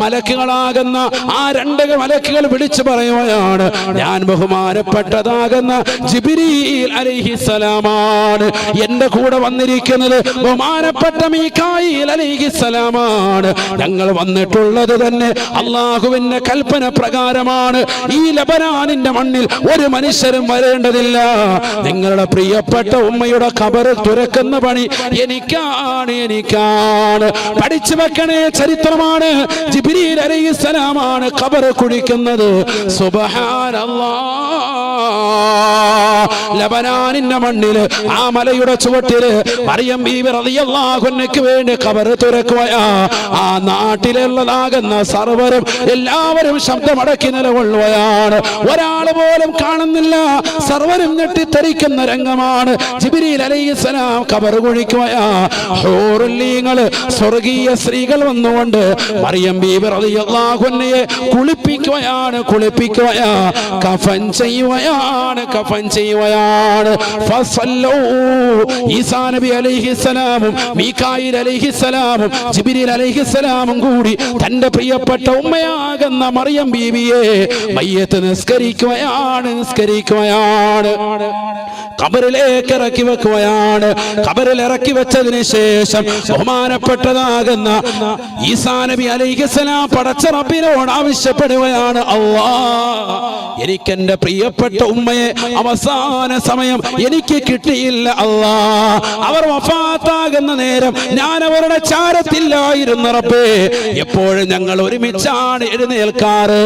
മലക്കുകളാകുന്ന ആ രണ്ട് മലക്കുകൾ വിളിച്ചു പറയുകയാണ്, ഞാൻ ബഹുമാനപ്പെട്ടതാകുന്ന ജിബ്രീൽ അലൈഹിസ്സലാമാണ്. എന്റെ കൂടെ വന്നിരിക്കുന്നത് ബഹുമാനപ്പെട്ട മീകായിൽ അലൈഹിസ്സലാമാണ്. ഞങ്ങൾ വന്നിട്ടുള്ളത് തന്നെ അള്ളാഹുവിന്റെ കൽപ്പന പ്രകാരമാണ്. ഈ ലബനാനിന്റെ മണ്ണിൽ ഒരു മനുഷ്യരും വരേണ്ടതില്ല. നിങ്ങളുടെ പ്രിയപ്പെട്ട ഉമ്മയുടെ ഖബർ തുറക്കുന്ന പണി എനിക്കാണ്. പഠിച്ചു വെക്കണേ, ചരിത്രമാണ്. ജിബ്രീൽ അലൈഹിസ്സലാമാണ് ഖബർ കുഴിക്കുന്നത്. സുബ്ഹാനല്ലാഹ്. ലബനാനിന്റെ മണ്ണില് ആ മലയുടെ ചുവട്ടില് മറിയം ബീവി റളിയല്ലാഹു അൻഹയ്ക്ക് വേണ്ടി ഖബർ തുറക്കുകയാ. ആ നാട്ടിലുള്ളതാകുന്ന സർവരും എല്ലാവരും ശബ്ദമടക്കി നിലകൊള്ളുകയാണ്. ഒരാൾ പോലും കാണുന്നില്ല. സർവരും ഞെട്ടിത്തെറിക്കുന്ന രംഗമാണ്. ജിബ്രീൽ അലൈഹിസ്സലാം ഖബർ കുഴിക്കുകയാ. ഹൂറുല്ലീങ്ങള് സ്വർഗീയ സ്ത്രീകൾ വന്നുകൊണ്ട് മറിയം ബീവി റളിയല്ലാഹു അൻഹയെ കുളിപ്പിക്കുകയാണ്. കഫൻ ചെയ്യുകയാണ്. ഫസല്ലൂ. ഈസാ നബി അലൈഹിസ്സലാമും മീകായിൽ അലൈഹിസ്സലാമും ജിബ്രീൽ അലൈഹിസ്സലാമും കൂടി തന്റെ പ്രിയപ്പെട്ട ഉമ്മയാകുന്ന മറിയം ബീവിയെ മയ്യത്ത് നിസ്കരിക്കുകയാണ്. ഖബറിലേക്ക് ഇറക്കി വെക്കുകയാണ്. ഖബറിൽ ഇറക്കി വെച്ചതിന് ശേഷം ബഹുമാനപ്പെട്ടതാകുന്ന ഈസാ നബി അലൈഹിസ്സലാം പടച്ച റബ്ബിനോട് ആവശ്യപ്പെടുകയാണ്, അല്ലാഹ്, എനിക്ക് എന്റെ പ്രിയപ്പെട്ട ഉമ്മയെ അവസാന സമയം എനിക്ക് കിട്ടിയില്ല അല്ലാഹ്. അവർ വഫാത്താകുന്ന നേരം ഞാൻ അവരുടെ ചാരത്തില്ലായിരുന്നു റബ്ബേ. എപ്പോഴും ഞങ്ങൾ ഒരുമിച്ചാണ് എഴുന്നേൽക്കാറ്,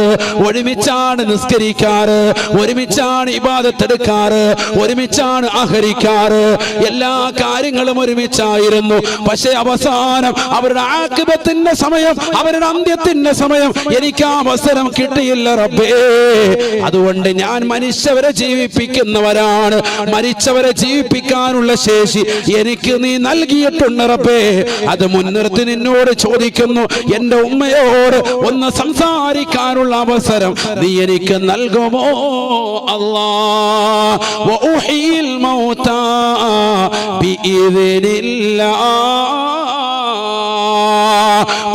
ഒരുമിച്ചാണ് നിസ്കരിക്കാറ്, ഒരുമിച്ചാണ് ഇബാദത്ത് എടുക്കാറ്, ഒരുമിച്ചാണ് ആഹരിക്കാറ്. എല്ലാ കാര്യങ്ങളും ഒരുമിച്ചായിരുന്നു. പക്ഷേ അവസാനം അവരുടെ ആഖിബത്തിന്റെ സമയം, അവരുടെ അന്ത്യത്തിന്റെ സമയം എനിക്ക് ആ അവസരം കിട്ടിയില്ല റബ്ബേ. അതുകൊണ്ട് ഞാൻ മനുഷ്യവരെ ജീവിപ്പിക്കുന്നവരാണ്. മരിച്ചവരെ ജീവിപ്പിക്കാനുള്ള ശേഷി എനിക്ക് നീ നൽകിയിട്ടുണ്ട് റബ്ബേ. അത് മുൻനിർത്തി നിന്നോട് ചോദിക്കുന്നു, എന്റെ ഉമ്മയോട് ഒന്ന് സംസാരിക്കാനുള്ള അവസരം നീ എനിക്ക് നൽകുമോ അല്ലാഹ്. വഉഹിയിൽ മൗതാ ബിഇذനില്ലാഹ്.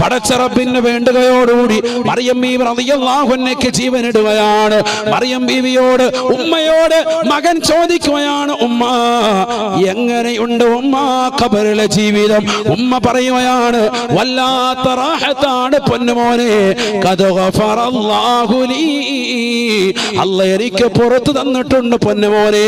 പടച്ച റബ്ബിന് വേണ്ടുകയോടുകൂടി മറിയം ബീവി റളിയല്ലാഹു അൻഹയ്ക്ക് ജീവൻ ഇടുകയാണ്. മറിയം ബീവിയോട്, ഉമ്മയോട് മകൻ ചോദിക്കുകയാണ്, ഉമ്മ എങ്ങനെയുണ്ട് ഉമ്മ ഖബറിലെ ജീവിതം? ഉമ്മ പറയുകയാണ്, വല്ലാത്ത റാഹത്താണ് പൊന്നുമോനെ. ഖദ് ഗഫറല്ലാഹു ലീ. അല്ലാഹ് എനിക്ക് പുറത്തു തന്നിട്ടുണ്ട് പൊന്നുമോനെ.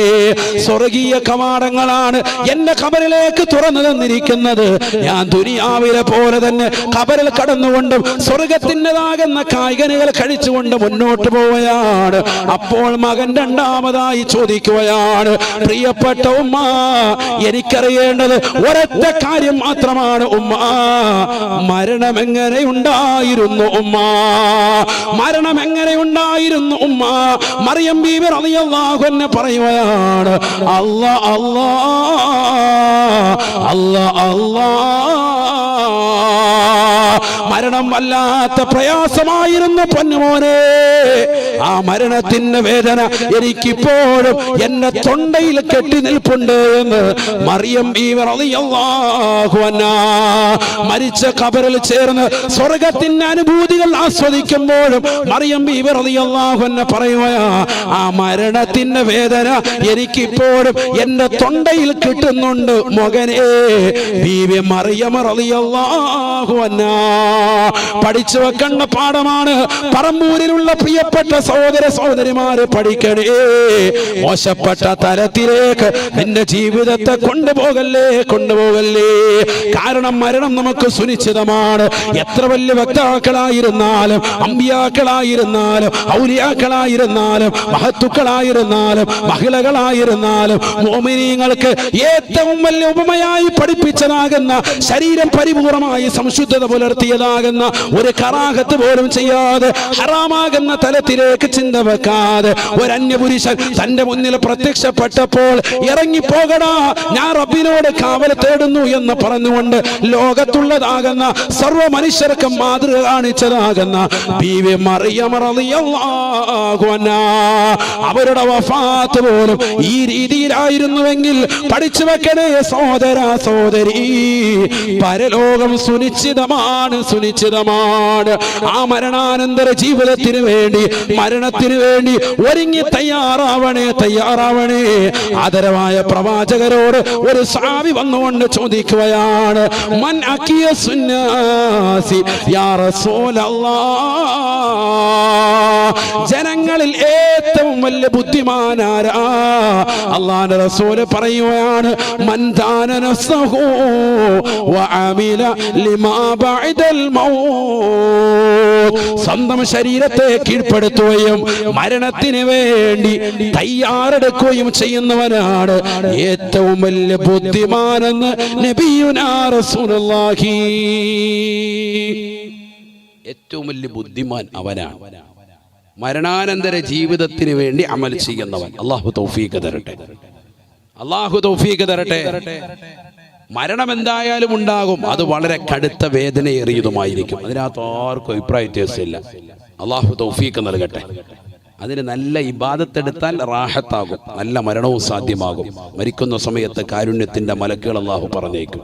സ്വർഗീയ കവാടങ്ങളാണ് എന്റെ ഖബറിലേക്ക് തുറന്നു തന്നിരിക്കുന്നത്. ഞാൻ ദുനിയാവിലെ പോലെ തന്നെ ഖബറിൽ കടന്നുകൊണ്ടും സ്വർഗത്തിൻ്റെതാകുന്ന കായ്കനികൾ കഴിച്ചുകൊണ്ട് മുന്നോട്ട് പോവുകയാണ്. അപ്പോൾ മകൻ രണ്ടാമതായി ചോദിക്കുകയാണ്, പ്രിയപ്പെട്ട ഉമ്മ, എനിക്കറിയേണ്ടത് ഒരൊറ്റ കാര്യം മാത്രമാണ് ഉമ്മ. മരണം എങ്ങനെയുണ്ടായിരുന്നു ഉമ്മ? മരണം എങ്ങനെയുണ്ടായിരുന്നു ഉമ്മ? മറിയം ബീവി റളിയല്ലാഹു അൻഹ പറയുകയാണ്, അല്ലാഹ് അല്ലാഹ് അല്ലാഹ്. മരണം വല്ലാത്ത പ്രയാസമായിരുന്നു പൊന്നുമോനെ. ആ മരണത്തിന്റെ വേദന എനിക്കിപ്പോഴും എന്റെ തൊണ്ടയിൽ കെട്ടി നിൽപ്പുണ്ട് എന്ന് മറിയം ബീവി റളിയല്ലാഹു അൻഹ മരിച്ച ഖബറിൽ ചേർന്ന് സ്വർഗത്തിന്റെ അനുഭൂതികൾ ആസ്വദിക്കുമ്പോഴും മറിയം ബീവി റളിയല്ലാഹു അൻഹ പറയുകയാ, ആ മരണത്തിന്റെ വേദന എനിക്കിപ്പോഴും എന്റെ തൊണ്ടയിൽ കിട്ടുന്നുണ്ട് മകനേ. ബീവി മറിയം റളിയല്ലാഹു അൻഹ പഠിച്ചു വെക്കേണ്ട പാഠമാണ്. പറമ്പൂരിലുള്ള പ്രിയപ്പെട്ട സഹോദര സഹോദരിമാര് പഠിക്കണേ. മോശപ്പെട്ട തലത്തിലേക്ക് നിന്റെ ജീവിതത്തെ കൊണ്ടുപോകല്ലേ. കാരണം മരണം നമുക്ക് സുനിശ്ചിതമാണ്. എത്ര വലിയ വക്താക്കളായിരുന്നാലും, അമ്പിയാക്കളായിരുന്നാലും, ഔലിയാക്കളായിരുന്നാലും, മഹത്തുക്കളായിരുന്നാലും, മഹിളകളായിരുന്നാലും, മുഅ്മിനീങ്ങൾക്ക് ഏറ്റവും വലിയ ഉപമയായി പഠിപ്പിച്ചതാകുന്ന, ശരീരം പരിപൂർണമായി സംശുദ്ധത പുലർത്തിയതാകുന്ന, ഒരു കറാഹത്ത് പോലും ചെയ്യാതെ ഹറാമാകുന്ന തലത്തിലേക്ക് ലോകത്തിലേക്ക് ചിന്ത വെക്കാതെ ഒരു അന്യപുരുഷൻ തന്റെ മുന്നിൽ പ്രത്യക്ഷപ്പെട്ടപ്പോൾ ഇറങ്ങിപ്പോകടാ, ഞാൻ റബ്ബിനോട് കാവൽ തേടുന്നു എന്ന് പറഞ്ഞുകൊണ്ട് ലോകത്തുള്ളതാകുന്ന സർവ്വ മനുഷ്യർക്കും മാതൃക കാണിച്ചതാകുന്ന ബീവി മറിയം റളിയല്ലാഹു അൻഹാ, അവരുടെ വഫാത്ത് പോലും ഈ രീതിയിലായിരുന്നുവെങ്കിൽ പഠിച്ചു വെക്കണേ സഹോദര സഹോദരി, പരലോകം സുനിശ്ചിതമാണ്, സുനിശ്ചിതമാണ്. ആ മരണാനന്തര ജീവിതത്തിന് വേണ്ടി, മരണത്തിന് വേണ്ടി ഒരുങ്ങി തയ്യാറാവണേ, തയ്യാറാവണേ. ആദരവായ പ്രവാചകരോട് ഒരു സഹാബി വന്നുകൊണ്ട് ചോദിക്കുകയാണ്, മൻ അക്കിയ സുന്നാസി യാ റസൂലല്ലാഹ്, ജനങ്ങളിൽ ഏറ്റവും വലിയ ബുദ്ധിമാനാരാ? അല്ലാഹുവിന്റെ റസൂൽ പറയുകയാണ്, മൻ ദാന നഫ്സഹു വഅമില ലിമാ ബഅദൽ മൗത്ത്, സ്വന്തം ശരീരത്തെ കീഴ്പ്പെടുത്തുകയും മരണത്തിന് വേണ്ടി തയ്യാറെടുക്കുകയും ചെയ്യുന്നവനാണ് ഏറ്റവും വലിയ ബുദ്ധിമാനെന്ന് നബിയുനാ റസൂലുള്ളാഹി. ഏറ്റവും വലിയ ബുദ്ധിമാൻ അവനാണ്, മരണാനന്തര ജീവിതത്തിന് വേണ്ടി അമൽ ചെയ്യുന്നവൻ. അല്ലാഹു തൗഫീഖ് തരട്ടെ, അല്ലാഹു തൗഫീഖ് തരട്ടെ. മരണം എന്തായാലും ഉണ്ടാകും, അത് വളരെ കടുത്ത വേദനയേറിയതുമായിരിക്കും. അതിനകത്ത് ആർക്കും അഭിപ്രായ വ്യത്യാസമില്ല. അല്ലാഹു തൗഫീഖ് നൽകട്ടെ. അതിന് നല്ല ഇബാദത്തെടുത്താൽ റാഹത്താകും, നല്ല മരണവും സാധ്യമാകും. മരിക്കുന്ന സമയത്ത് കാരുണ്യത്തിന്റെ മലക്കുകൾ അല്ലാഹു പറഞ്ഞേക്കും.